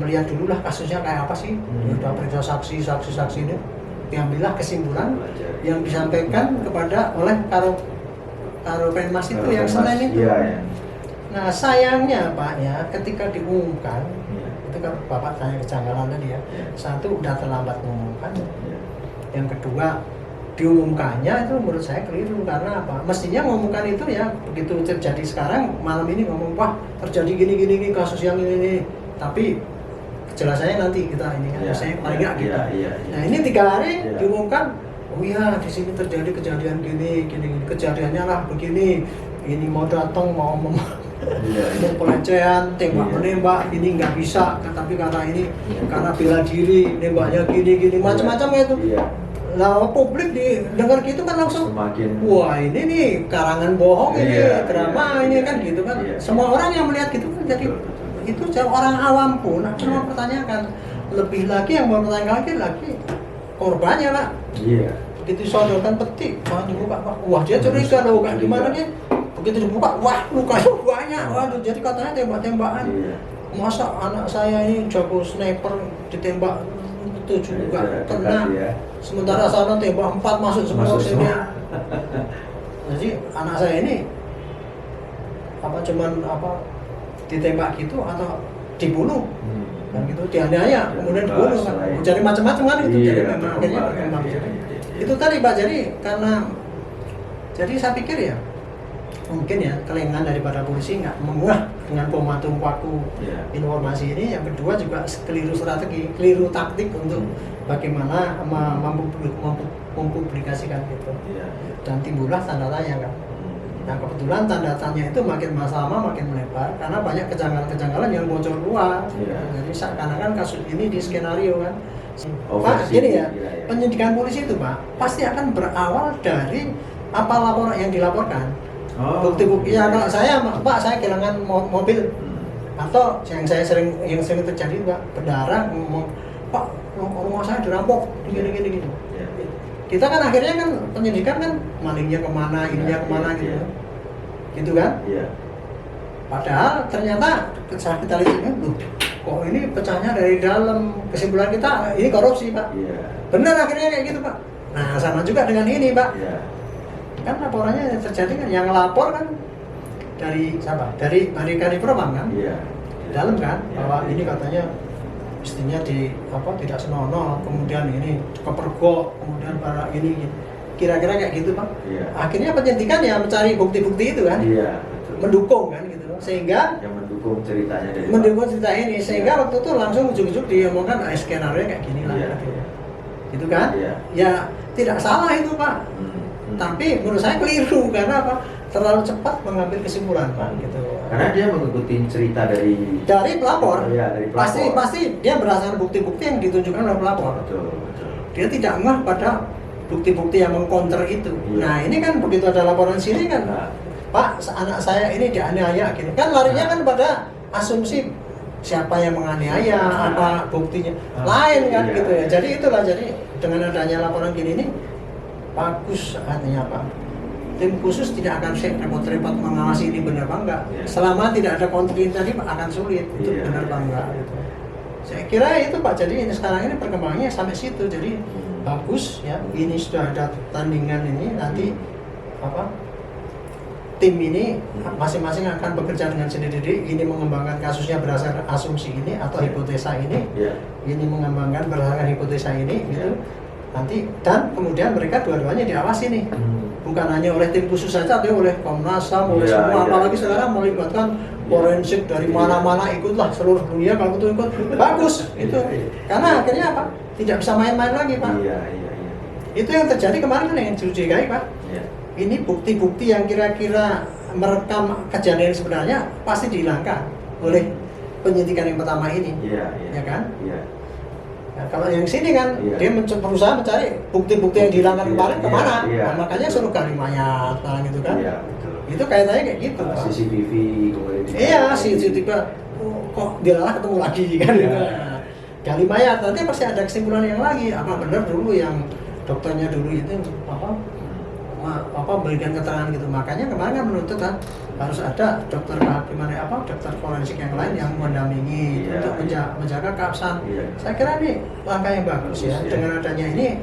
[SPEAKER 1] melihat dulu lah kasusnya kayak apa sih. Udah periksa saksi ini, diambillah kesimpulan yang disampaikan kepada oleh Karopenmas itu yang Senin itu. Nah sayangnya Pak ya, ketika diumumkan itu kan Bapak tanya kejanggalan tadi ya. Satu, udah terlambat mengumumkan. Yang kedua, diumumkannya itu menurut saya keliru. Karena apa? Mestinya mengumumkan itu ya begitu terjadi sekarang malam ini ngomong, wah terjadi gini kasus yang ini. Tapi kejelasannya nanti kita ini kan, saya paling nggak kita. Nah ini 3 hari diumumkan, oh iya di sini terjadi kejadian gini, kejadiannya lah begini. Ini mau datang mau pelecehan, tembak menembak, ini nggak bisa, tapi karena ini karena bela diri, nembaknya gini macam-macam itu. Lah publik dengar gitu kan langsung wah ini nih karangan bohong ini, drama ini kan gitu kan. Semua orang yang melihat gitu kan jadi itu orang awam pun akan mempertanyakan. Lebih lagi yang mempertanyakan lagi korbannya Pak.
[SPEAKER 2] Iya.
[SPEAKER 1] Begitu disodorkan peti, dibuka Pak, wah dia curiga loh, kayak gimana nih? Begitu dibuka, wah lukanya banyak, waduh jadi katanya tembak-tembakan.
[SPEAKER 2] Iya.
[SPEAKER 1] Masa anak saya ini jago sniper ditembak 7 juga kena, sementara sana tembak 4 masuk semua sini. Jadi anak saya ini cuman ditembak gitu atau dibunuh, kan gitu dianiaya, kemudian dibunuh kan, jadi macam-macam kan itu. Jadi memang akhirnya berkembang. Itu tadi Pak, jadi saya pikir ya mungkin ya kelengan daripada polisi nggak menguah dengan pematuh paku informasi ini. Yang kedua juga keliru strategi, keliru taktik untuk bagaimana mempublikasikan gitu. Dan timbullah tanda tanya kan. Nah kebetulan tanda tanya itu makin lama makin melebar karena banyak kejanggalan-kejanggalan yang bocor keluar. Jadi seakan-akan kasus ini di skenario kan. Pak, gini ya, penyidikan polisi itu Pak pasti akan berawal dari apa laporan yang dilaporkan. Bukti-bukti ya, kalau saya Pak, saya kehilangan mobil atau yang sering terjadi Pak, berdarah ngomong Pak rumah saya dirampok gini. Kita kan akhirnya kan penyidikan kan malingnya kemana, ininya kemana gitu kan. Padahal ternyata saat kita lihat loh, kok ini pecahnya dari dalam. Kesimpulan kita ini korupsi Pak. Benar akhirnya kayak gitu Pak. Nah sama juga dengan ini Pak. Kan laporannya terjadi kan, yang lapor kan dari siapa? Dari Kadipropam kan? Dalam kan, bahwa ini katanya mestinya tidak senonoh, kemudian ini kepergok, kemudian para ini kira-kira kayak gitu Pak. Akhirnya penyidikan ya mencari bukti-bukti itu kan, mendukung kan gitu, sehingga
[SPEAKER 2] yang mendukung ceritanya dari
[SPEAKER 1] cerita ini, sehingga waktu itu langsung ujuk-ujuk diomongkan skenario kayak gini lah, gitu kan? Ya tidak salah itu Pak. Tapi menurut saya keliru karena apa? Terlalu cepat mengambil kesimpulan Pak gitu.
[SPEAKER 2] Karena dia mengikuti cerita dari
[SPEAKER 1] pelapor.
[SPEAKER 2] Dari pelapor.
[SPEAKER 1] Pasti dia berdasarkan bukti-bukti yang ditunjukkan oleh pelapor.
[SPEAKER 2] Betul.
[SPEAKER 1] Dia tidak ngeh pada bukti-bukti yang mengcounter itu. Nah, ini kan begitu ada laporan sini kan, Pak, anak saya ini dianiaya gini. Kan larinya kan pada asumsi siapa yang menganiaya, apa buktinya. Lain kan gitu ya. Jadi itulah, jadi dengan adanya laporan gini ini bagus, artinya apa? Tim khusus tidak akan repot-repot mengawasi ini benar apa enggak. Selama tidak ada konflik tadi akan sulit itu benar apa enggak gitu. Saya kira itu Pak. Jadi ini sekarang ini perkembangannya sampai situ. Jadi bagus ya. Ini sudah ada tandingan ini, nanti tim ini masing-masing akan bekerja dengan sendiri-sendiri. Ini mengembangkan kasusnya berdasarkan asumsi ini atau hipotesa ini. Ini mengembangkan berdasarkan hipotesa ini gitu. Nanti dan kemudian mereka dua-duanya diawasi nih, bukan hanya oleh tim khusus saja, tapi oleh Komnas HAM, oleh semua, apalagi sekarang melibatkan forensik dari mana-mana, ikutlah seluruh dunia kalau itu ikut, bagus itu, karena akhirnya apa? Tidak bisa main-main lagi Pak. Itu yang terjadi kemarin kan yang dicurigai Pak. Ini bukti-bukti yang kira-kira merekam kejadian sebenarnya pasti dihilangkan oleh penyidikan yang pertama ini, ya kan? Nah, kalau yang sini kan dia berusaha mencari bukti-bukti yang dihilangkan kemarin kemana, nah, makanya suruh gali mayat, gitu kan? Itu kaitannya kayak gitu.
[SPEAKER 2] CCTV kemudian.
[SPEAKER 1] CCTV kok dilalah ketemu lagi kan? Gali mayat, nanti pasti ada kesimpulan yang lagi. Apa benar dulu yang dokternya dulu itu berikan keterangan gitu. Makanya kemarin kan menuntut kan harus ada dokter kehakiman dokter forensik yang lain yang mendampingi untuk menjaga keabsahan. Saya kira ini langkah yang bagus ya. Dengan adanya ini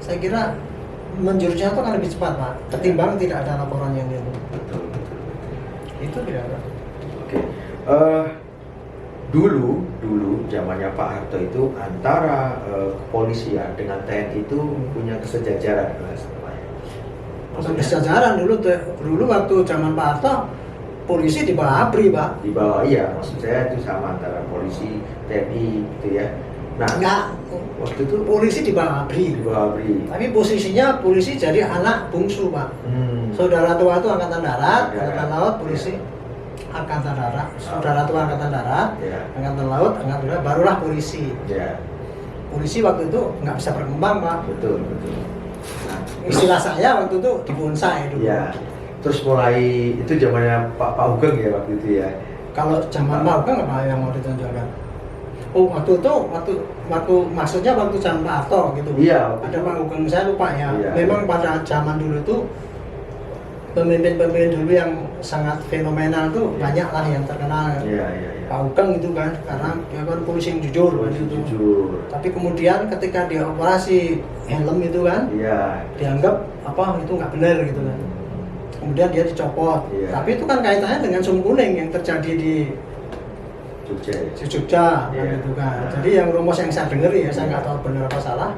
[SPEAKER 1] saya kira menjurusnya itu akan lebih cepat Pak ketimbang tidak ada laporan yang itu.
[SPEAKER 2] Betul.
[SPEAKER 1] Itu kira-kira.
[SPEAKER 2] Oke. Dulu zamannya Pak Harto itu antara kepolisian dengan TNI itu punya kesejajaran.
[SPEAKER 1] Kesejajaran dulu waktu zaman Pak Harto polisi di bawah ABRI Pak.
[SPEAKER 2] Di bawah maksud saya itu sama antara polisi, TNI gitu ya. Nah,
[SPEAKER 1] enggak.
[SPEAKER 2] Waktu itu
[SPEAKER 1] polisi di bawah ABRI. Tapi posisinya polisi jadi anak bungsu Pak. Saudara tua itu angkatan darat, angkatan laut, polisi angkatan darat. Saudara tua angkatan darat, angkatan laut, angkatan darat, barulah polisi. Polisi waktu itu nggak bisa berkembang Pak.
[SPEAKER 2] Betul.
[SPEAKER 1] Nah, istilah saya waktu itu dibonsai dulu.
[SPEAKER 2] Terus mulai itu zamannya Pak Hugeng ya waktu itu ya.
[SPEAKER 1] Kalau zaman Pak Ugeng apa yang mau ditonjolkan? Oh, waktu itu maksudnya waktu zaman Pak Harto gitu.
[SPEAKER 2] Iya.
[SPEAKER 1] Ada Pak Ugeng, saya lupa ya.
[SPEAKER 2] Iya.
[SPEAKER 1] Memang pada zaman dulu itu pemimpin-pemimpin dulu yang sangat fenomenal tuh banyak lah yang terkenal.
[SPEAKER 2] Iya.
[SPEAKER 1] Pak Ugeng itu kan, karena dia kan polisi yang jujur.
[SPEAKER 2] Polisi
[SPEAKER 1] gitu.
[SPEAKER 2] jujur.
[SPEAKER 1] Tapi kemudian ketika dia operasi helm itu kan,
[SPEAKER 2] Iya.
[SPEAKER 1] dianggap apa itu nggak benar gitu kan. Kemudian dia dicopot.
[SPEAKER 2] Iya.
[SPEAKER 1] Tapi itu kan kaitannya dengan sum kuning yang terjadi di Jogja kan
[SPEAKER 2] Iya.
[SPEAKER 1] gitu kan. Jadi yang rumus yang saya dengar ya, saya nggak tahu benar apa salah.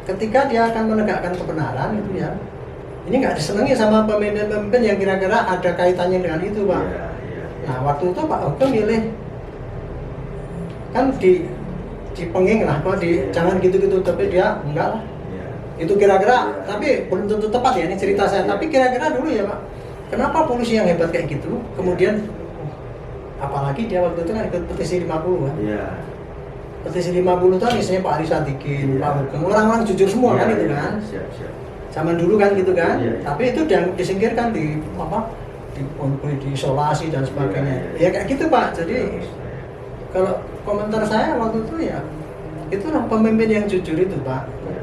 [SPEAKER 1] Ketika dia akan menegakkan kebenaran itu ya, ini nggak disenangi sama pemimpin-pemimpin yang kira-kira ada kaitannya dengan itu, Pak.
[SPEAKER 2] Iya.
[SPEAKER 1] Nah, waktu itu Pak Ugeng milih kan di penging lah, Pak, jangan gitu-gitu, tapi dia enggak lah.
[SPEAKER 2] Iya.
[SPEAKER 1] Itu kira-kira,
[SPEAKER 2] Iya.
[SPEAKER 1] tapi belum tentu tepat ya ini cerita saya.
[SPEAKER 2] Iya.
[SPEAKER 1] Tapi kira-kira dulu ya, Pak. Kenapa polisi yang hebat kayak gitu? Kemudian apalagi dia waktu itu kan ikut petisi 50 kan.
[SPEAKER 2] Iya.
[SPEAKER 1] Petisi 50 itu kan isinya Pak Ari Sadikin,
[SPEAKER 2] Iya.
[SPEAKER 1] Pak Ugeng, orang-orang jujur semua kan itu kan.
[SPEAKER 2] Siap.
[SPEAKER 1] Zaman dulu kan gitu kan.
[SPEAKER 2] Iya.
[SPEAKER 1] Tapi itu dianggap disingkirkan di diisolasi dan sebagainya.
[SPEAKER 2] Iya.
[SPEAKER 1] Ya kayak gitu, Pak. Jadi kalau komentar saya waktu itu ya itulah pemimpin yang jujur itu, Pak.
[SPEAKER 2] Iya.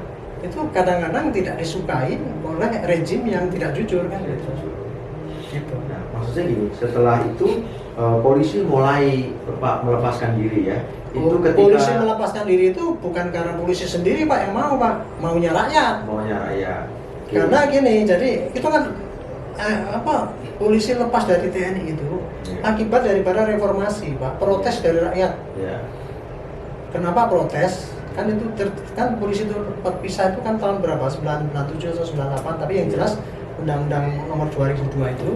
[SPEAKER 1] Itu kadang-kadang tidak disukai oleh rejim yang tidak jujur kan gitu. Gitu.
[SPEAKER 2] Nah, maksudnya gini, setelah itu polisi mulai melepaskan diri ya. Itu ketika
[SPEAKER 1] Polisi melepaskan diri itu bukan karena polisi sendiri, Pak, yang mau, Pak. Maunya rakyat.
[SPEAKER 2] maunya rakyat.
[SPEAKER 1] Karena gini, jadi itu kan polisi lepas dari TNI itu
[SPEAKER 2] Iya.
[SPEAKER 1] akibat daripada reformasi, Pak. Protes dari rakyat.
[SPEAKER 2] Ya.
[SPEAKER 1] Kenapa protes? Kan itu kan polisi itu terpisah itu kan tahun berapa? 97 atau 98, tapi yang jelas Undang-Undang Nomor 2002 itu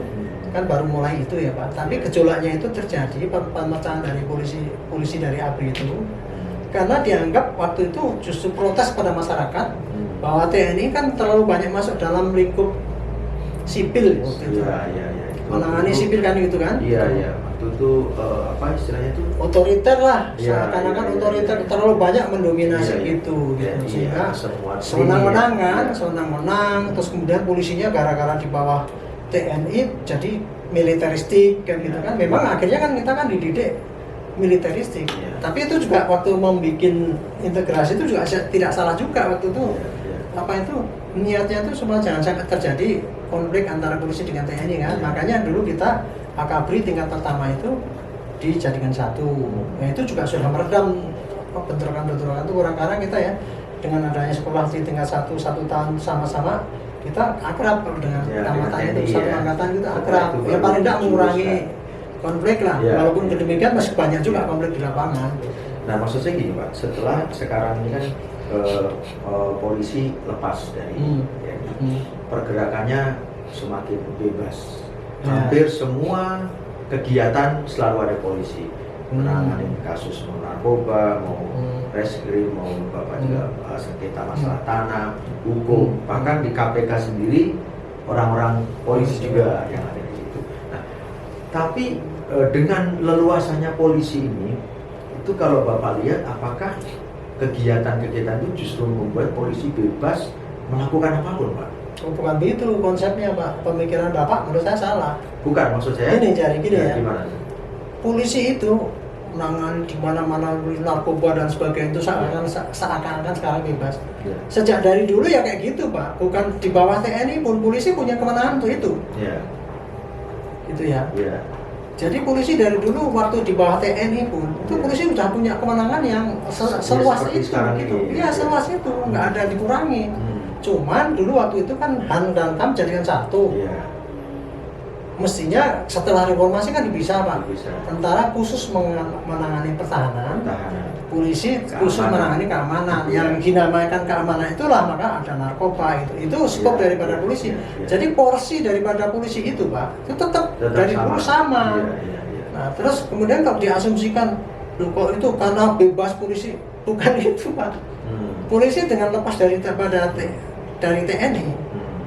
[SPEAKER 1] kan baru mulai itu ya, Pak. Tapi gejolaknya itu terjadi pemecahan dari polisi dari ABRI itu karena dianggap waktu itu justru protes pada masyarakat bahwa TNI kan terlalu banyak masuk dalam lingkup sipil waktu itu.
[SPEAKER 2] Iya.
[SPEAKER 1] Menangani sipil kan gitu kan?
[SPEAKER 2] Iya. Waktu itu apa istilahnya itu?
[SPEAKER 1] Otoriter lah,
[SPEAKER 2] Iya,
[SPEAKER 1] seakan-akan
[SPEAKER 2] iya,
[SPEAKER 1] otoriter
[SPEAKER 2] iya.
[SPEAKER 1] terlalu banyak mendominasi
[SPEAKER 2] Iya, iya.
[SPEAKER 1] gitu
[SPEAKER 2] Iya,
[SPEAKER 1] sehingga
[SPEAKER 2] semua
[SPEAKER 1] sewenang-wenang kan,
[SPEAKER 2] Iya.
[SPEAKER 1] sewenang-wenang, terus kemudian polisinya gara-gara di bawah TNI jadi militeristik kan gitu kan. Memang akhirnya kan kita kan dididik militeristik.
[SPEAKER 2] Iya.
[SPEAKER 1] Tapi itu juga waktu membuat integrasi itu juga tidak salah juga waktu itu.
[SPEAKER 2] Iya.
[SPEAKER 1] Apa itu niatnya itu supaya jangan sampai terjadi konflik antara polisi dengan TNI kan.
[SPEAKER 2] Iya.
[SPEAKER 1] Makanya dulu kita AKABRI tingkat pertama itu dijadikan satu. Nah, itu juga sudah meredam bentrokan-bentrokan itu kurang karena kita ya dengan adanya sekolah di tingkat satu tahun sama-sama kita akrab kalau dengan
[SPEAKER 2] Ya,
[SPEAKER 1] angkatan
[SPEAKER 2] dengan
[SPEAKER 1] itu
[SPEAKER 2] TNI,
[SPEAKER 1] satu
[SPEAKER 2] ya.
[SPEAKER 1] angkatan kita
[SPEAKER 2] Setelah
[SPEAKER 1] akrab.
[SPEAKER 2] itu
[SPEAKER 1] Ya
[SPEAKER 2] baru
[SPEAKER 1] paling tidak mengurangi
[SPEAKER 2] dijuruskan.
[SPEAKER 1] konflik lah.
[SPEAKER 2] Ya,
[SPEAKER 1] Walaupun
[SPEAKER 2] ya.
[SPEAKER 1] demikian masih banyak juga
[SPEAKER 2] Ya.
[SPEAKER 1] konflik di lapangan.
[SPEAKER 2] Nah, maksudnya gini, Pak. Setelah sekarang ini kan polisi lepas dari TNI. Pergerakannya semakin bebas.
[SPEAKER 1] Ya.
[SPEAKER 2] Hampir semua kegiatan selalu ada polisi. Menangani kasus mau narkoba, mau reskrim, mau bapak juga sengketa masalah tanah, hukum, bahkan di KPK sendiri orang-orang polisi juga yang ada di situ. Nah, tapi dengan leluasannya polisi ini, itu kalau bapak lihat, apakah kegiatan-kegiatan itu justru membuat polisi bebas melakukan apapun, Pak?
[SPEAKER 1] Oh, bukan begitu konsepnya, Pak. Pemikiran Bapak menurut saya salah.
[SPEAKER 2] Bukan, maksud saya.
[SPEAKER 1] Gini ya.
[SPEAKER 2] Gimana?
[SPEAKER 1] Polisi itu menangani di mana-mana narkoba dan sebagainya itu seakan-akan sekarang bebas.
[SPEAKER 2] Ya.
[SPEAKER 1] Sejak dari dulu ya kayak gitu, Pak. Bukan di bawah TNI pun polisi punya kewenangan untuk itu.
[SPEAKER 2] Ya.
[SPEAKER 1] Gitu ya.
[SPEAKER 2] Ya.
[SPEAKER 1] Jadi polisi dari dulu waktu di bawah TNI pun itu
[SPEAKER 2] Ya.
[SPEAKER 1] polisi sudah punya kewenangan yang seluas
[SPEAKER 2] seperti
[SPEAKER 1] itu
[SPEAKER 2] sekarang
[SPEAKER 1] gitu.
[SPEAKER 2] ini.
[SPEAKER 1] Iya, seluas itu, nggak ada dikurangi. Cuman dulu waktu itu kan Han dan KAM jadikan satu.
[SPEAKER 2] Iya.
[SPEAKER 1] Mestinya setelah reformasi kan bisa, Pak.
[SPEAKER 2] Bisa.
[SPEAKER 1] Tentara khusus menangani pertahanan,
[SPEAKER 2] Tahanan.
[SPEAKER 1] polisi khusus
[SPEAKER 2] Keamanan.
[SPEAKER 1] menangani keamanan.
[SPEAKER 2] Iya.
[SPEAKER 1] Yang dinamakan keamanan itulah maka ada narkoba itu skop
[SPEAKER 2] Iya,
[SPEAKER 1] daripada
[SPEAKER 2] iya,
[SPEAKER 1] polisi.
[SPEAKER 2] iya, iya.
[SPEAKER 1] Jadi porsi daripada polisi itu, Pak, itu tetap dari dulu sama.
[SPEAKER 2] Iya.
[SPEAKER 1] Nah, terus kemudian kalau diasumsikan, loh kok itu karena bebas polisi, bukan itu, Pak. Polisi dengan lepas dari TNI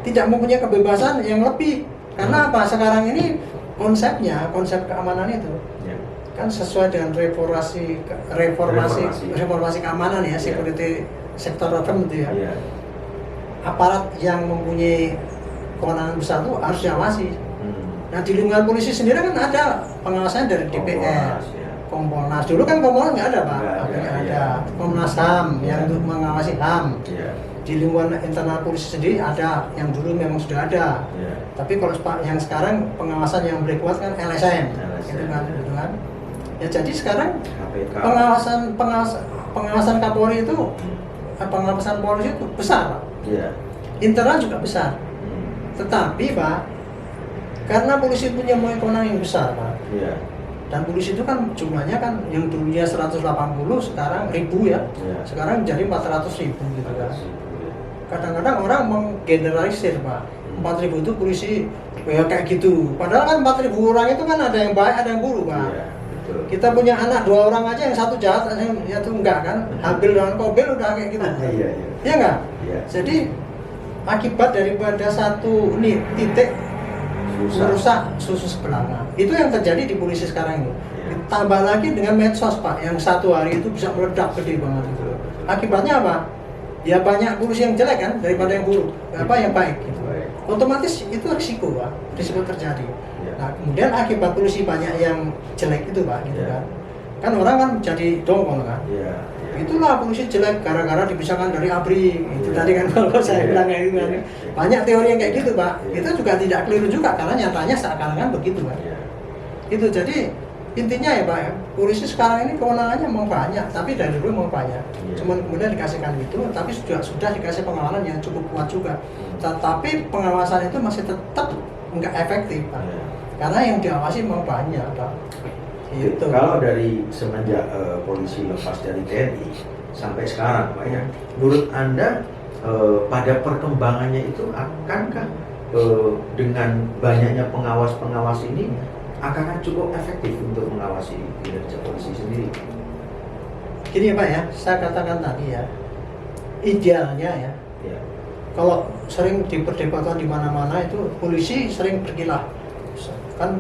[SPEAKER 1] tidak mempunyai kebebasan yang lebih. Karena apa? Sekarang ini konsep keamanan itu
[SPEAKER 2] Ya.
[SPEAKER 1] kan sesuai dengan reformasi keamanan ya, security sektor reform itu ya.
[SPEAKER 2] Iya.
[SPEAKER 1] Aparat yang mempunyai kewenangan besar itu harus diawasi. Nah di lingkungan polisi sendiri kan ada pengawasan dari DPR, Kompolnas. Dulu kan Kompolnas nggak ada Pak, nggak ada. Komnas HAM yang untuk mengawasi HAM. Di lingkungan internal polisi sendiri ada, yang dulu memang sudah ada. Tapi kalau yang sekarang pengawasan yang lebih kuat kan LSM, gitu kan. Ya jadi sekarang pengawasan Kapolri itu, pengawasan polisi itu besar Pak. Internal juga besar. Tetapi Pak, karena polisi punya kewenangan yang besar Pak. Dan polisi itu kan jumlahnya kan yang dulunya 180 sekarang 1000 ya. Sekarang jadi 400.000 gitu kan. Kadang-kadang orang menggeneralisir Pak. 4.000 itu polisi ya kayak gitu. Padahal kan 4.000 orang itu kan ada yang baik, ada yang buruk Pak. Kita punya anak 2 orang aja yang satu jahat, yang itu enggak kan. Habil dengan Kobil udah kayak gitu. Iya enggak? Jadi akibat daripada satu titik merusak susu sebelanga. Itu yang terjadi di polisi sekarang ini. Tambah lagi dengan medsos Pak, yang satu hari itu bisa meledak gede banget itu. Akibatnya apa? Ya banyak polisi yang jelek kan daripada yang buruk, yang baik gitu. Otomatis itu risiko Pak, risiko terjadi. Nah kemudian akibat polisi banyak yang jelek itu Pak, gitu kan. Kan orang kan jadi dongkol kan. Itulah polisi jelek gara-gara dipisahkan dari ABRI. Itu tadi kan kalau saya bilang kayak gitu kan. Banyak teori yang kayak gitu Pak. Itu juga tidak keliru juga karena nyatanya seakan-akan begitu Pak. Itu jadi intinya ya Pak, polisi sekarang ini kewenangannya memang banyak, tapi dari dulu memang banyak. Cuman kemudian dikasihkan itu, tapi sudah dikasih pengawasan yang cukup kuat juga. Tetapi pengawasan itu masih tetap nggak efektif Pak. Karena yang diawasi memang banyak Pak.
[SPEAKER 2] Itu. Kalau dari semenjak polisi lepas dari TNI sampai sekarang Pak ya, menurut Anda pada perkembangannya itu akankah dengan banyaknya pengawas-pengawas ini akankah cukup efektif untuk mengawasi kinerja polisi sendiri?
[SPEAKER 1] Gini Pak ya, saya katakan tadi ya, idealnya ya, kalau sering diperdebatkan di mana-mana itu polisi sering berkilah kan.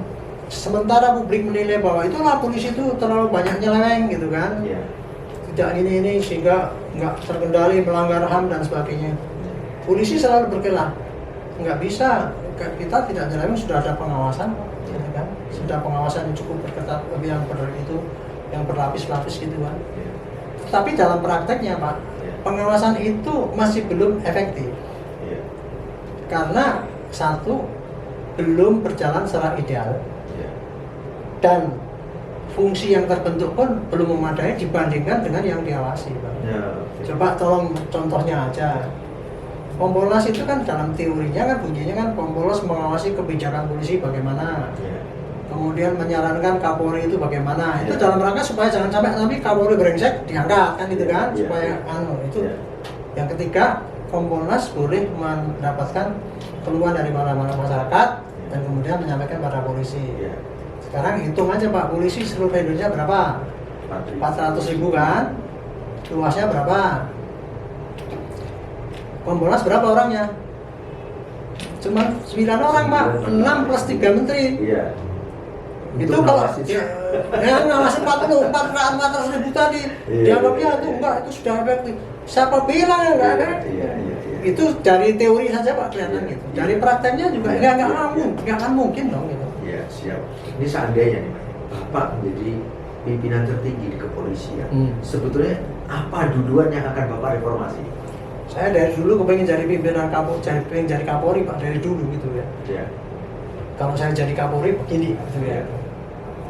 [SPEAKER 1] Sementara publik menilai bahwa itulah polisi itu terlalu banyak nyeleweng gitu kan, tidak ini sehingga nggak terkendali, melanggar HAM dan sebagainya. Polisi selalu berkelah, nggak bisa, kita tidak nyeleweng, sudah ada pengawasan, gitu kan, sudah pengawasan yang cukup berketat, yang berlapis-lapis gitu kan. Tapi dalam prakteknya Pak, pengawasan itu masih belum efektif, karena satu, belum berjalan secara ideal. Dan fungsi yang terbentuk pun belum memadai dibandingkan dengan yang diawasi Pak. Coba tolong contohnya aja. Kompolnas itu kan dalam teorinya kan bunyinya kan Kompolnas mengawasi kebijakan polisi bagaimana. Kemudian menyarankan Kapolri itu bagaimana. Itu dalam rangka supaya jangan sampai nanti Kapolri brengsek diangkat kan gitu kan, supaya itu. Yang ketiga, Kompolnas boleh mendapatkan keluhan dari masyarakat dan kemudian menyampaikan pada polisi. Sekarang hitung aja Pak, polisi seluruh Indonesia berapa? 400.000 kan? Luasnya berapa? Kompolnas berapa orangnya? Cuma 9 orang Pak, 6 plus 3 menteri. Itu kalau yang ngawasi 400.000 tadi, dianggapnya itu enggak, itu sudah efektif. Siapa bilang ya enggak ada? Itu dari teori saja Pak kelihatan gitu. Dari prakteknya juga enggak akan mungkin dong gitu.
[SPEAKER 2] Siap. Ini seandainya nih Bapak menjadi pimpinan tertinggi di kepolisian, sebetulnya apa duluan yang akan Bapak reformasi?
[SPEAKER 1] Saya dari dulu kepengen jadi pimpinan pengen jadi Kapolri Pak, dari dulu gitu ya. Kalau saya jadi Kapolri begini gitu ya.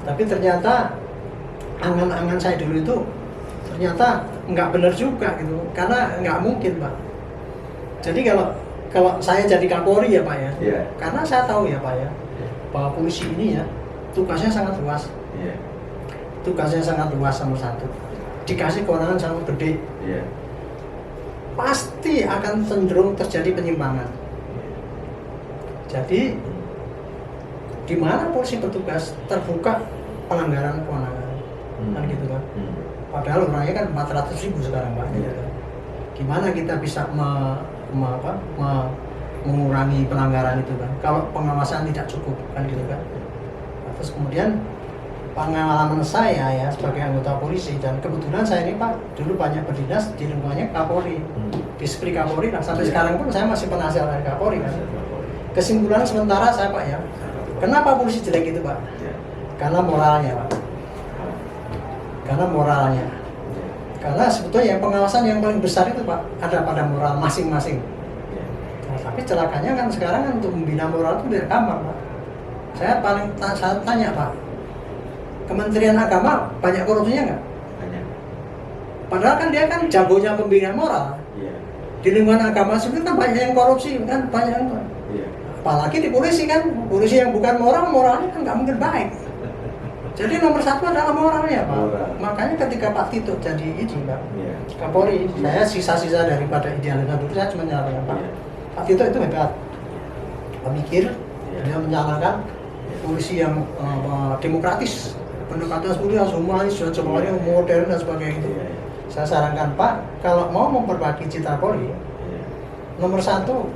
[SPEAKER 1] Tapi ternyata angan-angan saya dulu itu ternyata nggak benar juga gitu, karena nggak mungkin Pak. Jadi kalau saya jadi Kapolri ya Pak ya, karena saya tahu ya Pak ya, bahwa polisi ini ya tugasnya sangat luas. Tugasnya sangat luas nomor satu. Dikasih kewenangan sangat gede. Pasti akan cenderung terjadi penyimpangan. Jadi di mana polisi bertugas terbuka pelanggaran kewenangan. Kan gitu kan. Padahal orangnya kan 400.000 sekarang Pak. Gimana kita bisa mengurangi pelanggaran itu kan, kalau pengawasan tidak cukup kan gitu kan. Terus kemudian pengalaman saya ya sebagai anggota polisi, dan kebetulan saya ini Pak dulu banyak berdinas di lingkungannya Kapolri, Dispri Kapolri, nah sampai sekarang pun saya masih penasihat dari Kapolri kan. Kesimpulan sementara saya Pak ya, Kenapa polisi jelek itu, Pak?
[SPEAKER 2] Ya.
[SPEAKER 1] Karena moralnya, Pak. Karena moralnya. Karena sebetulnya yang pengawasan yang paling besar itu, Pak, ada pada moral masing-masing.
[SPEAKER 2] Ya.
[SPEAKER 1] Nah, tapi celakanya kan sekarang kan untuk membina moral itu tidak gampang, Pak. Saya tanya, Pak, Kementerian Agama banyak korupsinya nggak?
[SPEAKER 2] Banyak.
[SPEAKER 1] Padahal kan dia kan jagonya pembina moral.
[SPEAKER 2] Iya.
[SPEAKER 1] Di lingkungan agama sendiri kan banyak yang korupsi, kan banyak yang.
[SPEAKER 2] Iya.
[SPEAKER 1] Apalagi di polisi kan, polisi yang bukan moral, moralnya kan nggak mungkin baik. Jadi nomor satu adalah moralnya, Pak.
[SPEAKER 2] Moral.
[SPEAKER 1] Makanya ketika Pak Tito jadi ini, Pak,
[SPEAKER 2] Iya.
[SPEAKER 1] Kapolri, saya sisa-sisa daripada idealisme dulu, saya cuma nyalakan, Pak.
[SPEAKER 2] Iya.
[SPEAKER 1] Pak Tito itu hebat, pemikir,
[SPEAKER 2] Iya.
[SPEAKER 1] dia menyalakan polisi yang demokratis, pendekatan semuanya humanis dan semuanya modern dan sebagainya itu.
[SPEAKER 2] Iya.
[SPEAKER 1] Saya sarankan, Pak, kalau mau memperbaiki citra Polri,
[SPEAKER 2] Iya.
[SPEAKER 1] nomor satu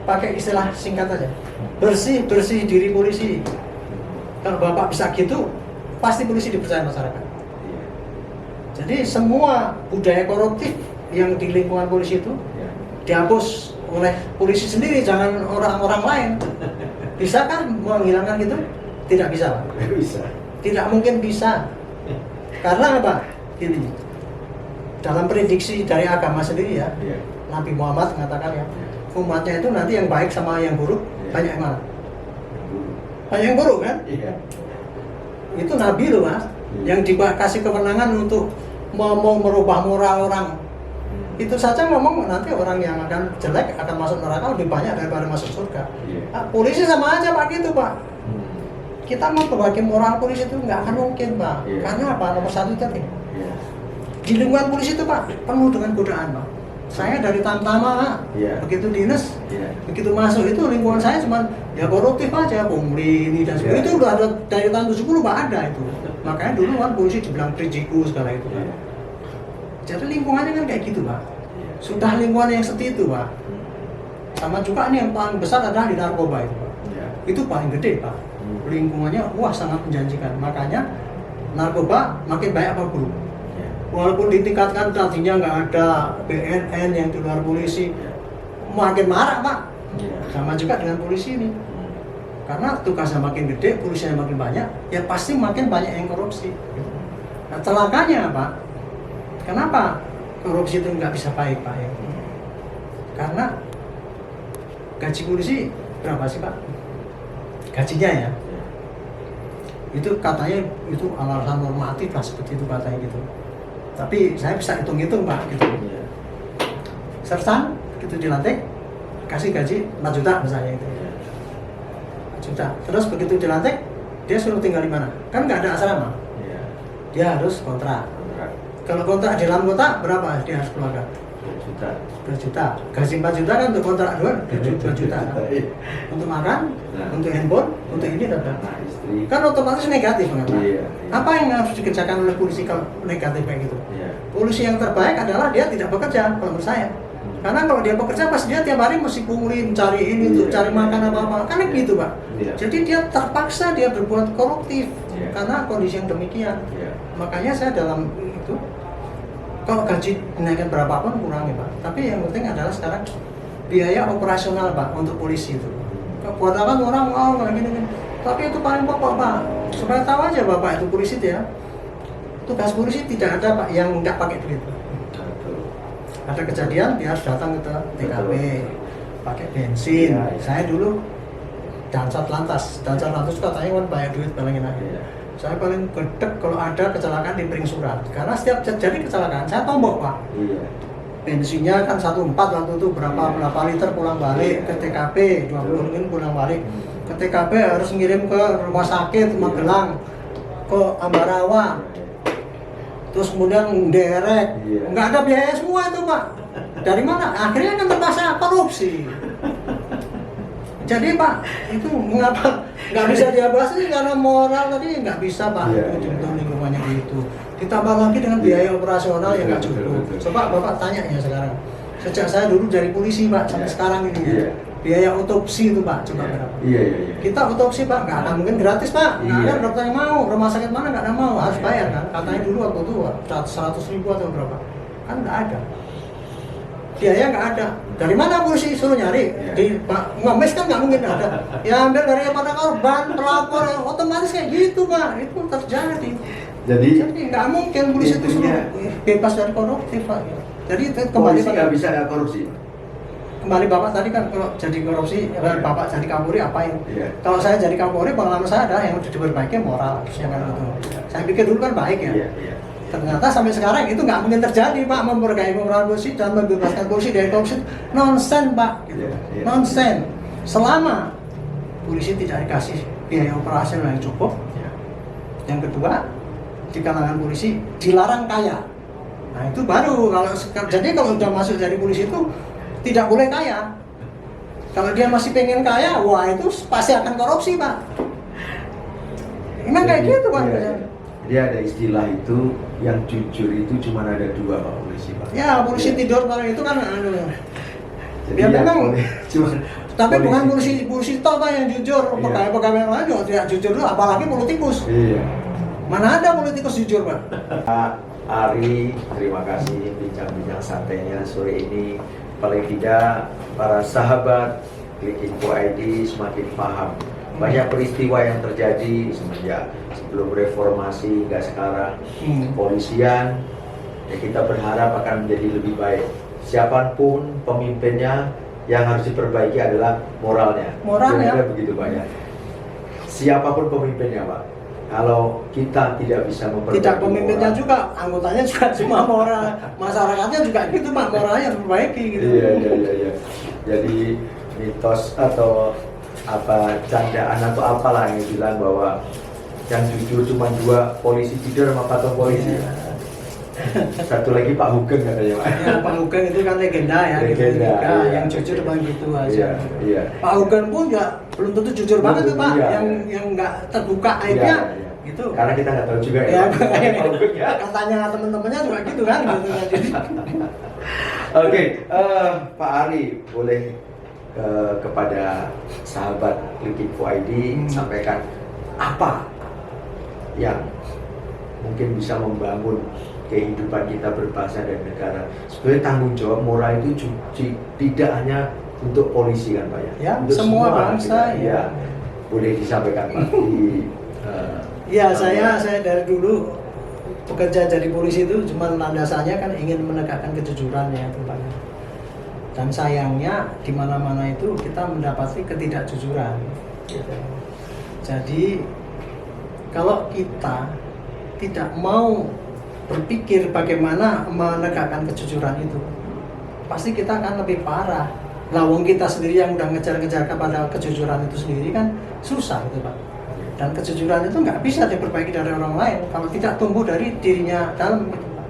[SPEAKER 1] pakai istilah singkat aja, bersih diri polisi. Kalau Bapak bisa gitu, pasti polisi dipercaya masyarakat.
[SPEAKER 2] Iya.
[SPEAKER 1] Jadi semua budaya koruptif yang di lingkungan polisi itu
[SPEAKER 2] Iya.
[SPEAKER 1] dihapus oleh polisi sendiri, jangan orang-orang lain. Bisakah menghilangkan itu? Tidak bisa, Pak.
[SPEAKER 2] Nggak bisa.
[SPEAKER 1] Tidak mungkin bisa. Karena apa? Ini dalam prediksi dari agama sendiri ya,
[SPEAKER 2] Iya.
[SPEAKER 1] Nabi Muhammad mengatakan ya, umatnya itu nanti yang baik sama yang buruk
[SPEAKER 2] Iya.
[SPEAKER 1] banyak yang mana? Banyak yang buruk kan?
[SPEAKER 2] Iya.
[SPEAKER 1] Itu Nabi loh, Mas, yang dikasih kewenangan untuk mau merubah moral orang. Itu saja ngomong nanti orang yang akan jelek akan masuk neraka lebih banyak daripada masuk surga.
[SPEAKER 2] Iya.
[SPEAKER 1] Nah, polisi sama aja, Pak, gitu, Pak.
[SPEAKER 2] Hmm.
[SPEAKER 1] Kita mau perbaiki moral polisi itu nggak akan mungkin, Pak.
[SPEAKER 2] Iya.
[SPEAKER 1] Karena apa? Nomor satu tadi.
[SPEAKER 2] Iya.
[SPEAKER 1] Di lingkungan polisi itu, Pak, penuh dengan godaan, Pak. Saya dari Tamtama, Pak,
[SPEAKER 2] Iya.
[SPEAKER 1] begitu dinas,
[SPEAKER 2] Iya.
[SPEAKER 1] begitu masuk itu lingkungan saya cuma ya koruptif aja, pungli ini dan sebagainya.
[SPEAKER 2] Iya.
[SPEAKER 1] Itu udah ada dari tahun 70 Pak, ada itu. Makanya dulu kan polisi dibilang prijiku segala itu kan.
[SPEAKER 2] Iya.
[SPEAKER 1] Jadi lingkungannya kan kayak gitu, Pak.
[SPEAKER 2] Iya.
[SPEAKER 1] Sudah lingkungan yang seperti itu, Pak.
[SPEAKER 2] Hmm.
[SPEAKER 1] Sama juga nih yang paling besar adalah di narkoba itu, Pak.
[SPEAKER 2] Iya.
[SPEAKER 1] Itu paling gede, Pak. Lingkungannya wah sangat menjanjikan. Makanya narkoba makin banyak apa buruk.
[SPEAKER 2] Iya.
[SPEAKER 1] Walaupun ditingkatkan tadinya nggak ada BNN yang di luar polisi,
[SPEAKER 2] Iya.
[SPEAKER 1] makin marah, Pak.
[SPEAKER 2] Iya.
[SPEAKER 1] Sama juga dengan polisi ini.
[SPEAKER 2] Hmm.
[SPEAKER 1] Karena tugasnya makin gede, polisinya makin banyak, ya pasti makin banyak yang korupsi. Nah, celakanya, Pak, kenapa korupsi itu nggak bisa baik, Pak? Ya? Karena gaji polisi berapa sih, Pak? Gajinya ya, itu katanya itu alasan normatif lah seperti itu katanya gitu. Tapi saya bisa hitung-hitung, Pak, gitu.
[SPEAKER 2] Iya.
[SPEAKER 1] Sersan gitu dilantik, kasih gaji 4 juta misalnya itu. 4 juta. Terus begitu dilantik, dia suruh tinggal di mana? Kan nggak ada asrama.
[SPEAKER 2] Iya.
[SPEAKER 1] Dia harus kontrak.
[SPEAKER 2] Kontrak.
[SPEAKER 1] Kalau kontrak di dalam kota berapa dia harus keluarkan?
[SPEAKER 2] 2 juta.
[SPEAKER 1] 2 juta. Gaji 4 juta kan untuk kontrak 2 juta.
[SPEAKER 2] Iya.
[SPEAKER 1] Untuk makan,
[SPEAKER 2] Nah.
[SPEAKER 1] untuk handphone, untuk ini dan
[SPEAKER 2] Anak istri.
[SPEAKER 1] kan otomatis negatif kan, Pak?
[SPEAKER 2] Iya.
[SPEAKER 1] Apa yang harus dikerjakan oleh polisi kalau negatif kayak gitu?
[SPEAKER 2] Iya.
[SPEAKER 1] Polisi yang terbaik adalah dia tidak bekerja kalau menurut saya. Karena kalau dia bekerja pasti dia tiap hari mesti pungli mencari ini untuk
[SPEAKER 2] Iya.
[SPEAKER 1] cari makan apa-apa. Kan gitu, Pak.
[SPEAKER 2] Iya.
[SPEAKER 1] Jadi dia terpaksa dia berbuat koruptif
[SPEAKER 2] Iya.
[SPEAKER 1] karena kondisi yang demikian.
[SPEAKER 2] Iya.
[SPEAKER 1] Makanya saya dalam itu kalau gaji dinaikkan berapapun kurangi, Pak. Tapi yang penting adalah sekarang biaya operasional, Pak, untuk polisi itu. Kebuatan orang nggak gini. Tapi itu paling pokok, Pak. Supaya tahu aja Bapak itu polisi itu ya. Tugas polisi tidak ada, Pak, yang nggak pakai duit, Pak.
[SPEAKER 2] Betul.
[SPEAKER 1] Ada kejadian dia harus datang ke TKP pakai bensin.
[SPEAKER 2] Iya, iya.
[SPEAKER 1] Saya dulu Dansat Lantas katanya kan banyak duit paling enak.
[SPEAKER 2] Iya.
[SPEAKER 1] Saya paling gedek kalau ada kecelakaan di piring surat. Karena setiap jadi kecelakaan saya tombok, Pak.
[SPEAKER 2] Iya.
[SPEAKER 1] Bensinnya kan 1,4 waktu itu berapa liter pulang balik ke TKP 20 menit pulang balik ke TKP harus ngirim ke rumah sakit Magelang ke Ambarawa terus kemudian derek nggak ada biaya semua itu, Pak. Dari mana? Akhirnya kan terpaksa korupsi. Jadi, Pak, itu mengapa nggak bisa diabasi karena moral tadi nggak bisa, Pak. Itu lingkungannya gitu. Ditambah lagi dengan biaya operasional yang nggak cukup. Coba Bapak tanya ya sekarang. Sejak saya dulu dari polisi, Pak, sampai sekarang ini ya. Biaya otopsi itu, Pak, coba berapa?
[SPEAKER 2] Iya.
[SPEAKER 1] Kita otopsi, Pak, nggak akan mungkin gratis, Pak. Nggak ada dokter yang mau. Rumah sakit mana nggak ada mau, harus bayar kan? Katanya dulu waktu itu 100.000 atau berapa? Kan nggak ada. biaya nggak ada. Dari mana polisi suruh nyari?
[SPEAKER 2] Iya.
[SPEAKER 1] Di Pak Ngames kan nggak mungkin ada. Ya ambil dari pada korban, pelapor, otomatis kayak gitu Pak. Itu terjadi.
[SPEAKER 2] Jadi
[SPEAKER 1] Nggak mungkin polisi itu suruh
[SPEAKER 2] intinya-
[SPEAKER 1] bebas dari korupsi Pak. Jadi itu kembali
[SPEAKER 2] polisi nggak bisa nggak korupsi.
[SPEAKER 1] kembali Bapak tadi kan kalau jadi korupsi, Bapak jadi Kapolri apain?
[SPEAKER 2] Iya.
[SPEAKER 1] Kalau saya jadi Kapolri, pengalaman saya adalah yang diperbaiki moral, harusnya kan gitu. Saya pikir dulu kan baik ya.
[SPEAKER 2] Iya, iya.
[SPEAKER 1] Ternyata sampai sekarang itu nggak mungkin terjadi Pak, memperbaiki moral polisi dan membebaskan polisi dari korupsi. Nonsen Pak, gitu.
[SPEAKER 2] Iya, iya.
[SPEAKER 1] Nonsen. Selama polisi tidak dikasih biaya operasional yang cukup.
[SPEAKER 2] Iya.
[SPEAKER 1] Yang kedua, di kalangan polisi dilarang kaya. Nah itu baru kalau jadi kalau udah masuk dari polisi itu tidak boleh kaya. Kalau dia masih pengen kaya, wah itu pasti akan korupsi Pak. Emang kayak gitu Pak.
[SPEAKER 2] Iya, iya. Jadi ada istilah itu yang jujur itu cuma ada dua Pak polisi Pak.
[SPEAKER 1] Ya polisi
[SPEAKER 2] Iya.
[SPEAKER 1] tidur kalau itu kan aduh.
[SPEAKER 2] Jadi
[SPEAKER 1] Ya,
[SPEAKER 2] yang
[SPEAKER 1] memang.
[SPEAKER 2] cuma
[SPEAKER 1] Tapi bukan polisi toh Pak yang jujur,
[SPEAKER 2] Iya.
[SPEAKER 1] pegawai-pegawai yang lain juga tidak jujur dulu, apalagi politikus.
[SPEAKER 2] Iya.
[SPEAKER 1] Mana ada politikus jujur Pak?
[SPEAKER 2] Pak Ari, terima kasih bincang-bincang santainya sore ini. Paling tidak para sahabat Klik Info ID semakin paham banyak peristiwa yang terjadi semenjak sebelum reformasi hingga sekarang. Kepolisian ya kita berharap akan menjadi lebih baik. Siapapun pemimpinnya, yang harus diperbaiki adalah moralnya.
[SPEAKER 1] Moralnya.
[SPEAKER 2] Kira-kira begitu Pak ya. Siapapun pemimpinnya Pak, kalau kita tidak bisa memperbaiki
[SPEAKER 1] Tidak pemimpinnya
[SPEAKER 2] moral-
[SPEAKER 1] juga, anggotanya juga cuma moral, masyarakatnya juga gitu Pak, moralnya diperbaiki gitu.
[SPEAKER 2] Iya. Jadi mitos atau apa candaan atau apalah yang bilang bahwa yang jujur cuma dua, polisi tidur sama patung polisi. Satu lagi Pak Hugeng katanya Pak.
[SPEAKER 1] Ya, Pak Hugeng itu kan legenda ya, gitu
[SPEAKER 2] Legenda,
[SPEAKER 1] juga.
[SPEAKER 2] iya.
[SPEAKER 1] Yang jujur bang gitu aja.
[SPEAKER 2] Iya, iya.
[SPEAKER 1] Pak Hugeng pun nggak belum tentu jujur
[SPEAKER 2] Belum
[SPEAKER 1] banget tuh
[SPEAKER 2] tentu,
[SPEAKER 1] Pak,
[SPEAKER 2] iya,
[SPEAKER 1] yang nggak terbuka
[SPEAKER 2] Iya,
[SPEAKER 1] aibnya,
[SPEAKER 2] iya.
[SPEAKER 1] gitu.
[SPEAKER 2] Karena kita nggak tahu juga
[SPEAKER 1] Ya,
[SPEAKER 2] ya. Pak Hugeng ya.
[SPEAKER 1] katanya teman-temannya juga gitu kan, gitu kan. Jadi,
[SPEAKER 2] Oke, Pak Ari boleh kepada sahabat Klik Info ID sampaikan apa yang mungkin bisa membangun kehidupan kita berbangsa dan negara. Sebenarnya tanggung jawab moral itu tidak hanya untuk polisi kan Pak ya?
[SPEAKER 1] Ya,
[SPEAKER 2] Untuk
[SPEAKER 1] semua bangsa,
[SPEAKER 2] kita.
[SPEAKER 1] ya.
[SPEAKER 2] Boleh disampaikan Pak di
[SPEAKER 1] ya saya dari dulu bekerja jadi polisi itu cuma landasannya kan ingin menegakkan kejujuran ya itu Pak. Dan sayangnya di mana-mana itu kita mendapati ketidakjujuran. Gitu. Jadi kalau kita tidak mau berpikir bagaimana menegakkan kejujuran itu, pasti kita akan lebih parah. Lawang kita sendiri yang udah ngejar-ngejar kepada kejujuran itu sendiri kan susah gitu Pak. Dan kejujuran itu nggak bisa diperbaiki dari orang lain kalau tidak tumbuh dari dirinya dalam gitu Pak.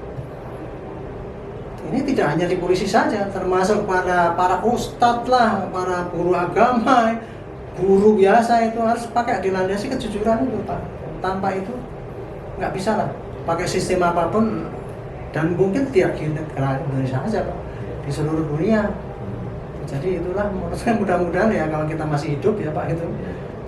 [SPEAKER 1] Ini tidak hanya di polisi saja, termasuk pada para ustadz lah, para guru agama, guru biasa itu harus pakai dilandasi kejujuran itu Pak. Tanpa itu nggak bisa lah, pakai sistem apapun, dan mungkin tidak di negara Indonesia saja Pak, di seluruh dunia. Jadi itulah menurut saya mudah-mudahan ya kalau kita masih hidup ya Pak itu,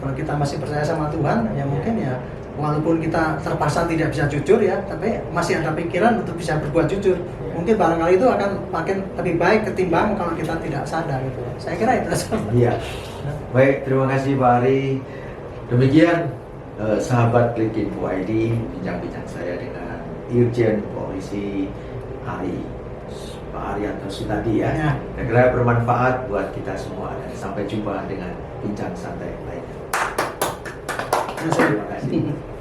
[SPEAKER 1] kalau kita masih percaya sama Tuhan ya mungkin ya walaupun kita terpaksa tidak bisa jujur ya, tapi masih ada pikiran untuk bisa berbuat jujur. Mungkin barangkali itu akan makin lebih baik ketimbang kalau kita tidak sadar gitu. Saya kira itu aja.
[SPEAKER 2] Iya. Baik, terima kasih Pak Ari. Demikian sahabat Klik Info ID bincang-bincang saya dengan Irjen Polisi Ari Pak Arianto Sutadi ya.
[SPEAKER 1] Ya.
[SPEAKER 2] Kira-kira bermanfaat buat kita semua dan sampai jumpa dengan bincang santai lainnya.
[SPEAKER 1] Terima kasih.
[SPEAKER 2] Terima kasih.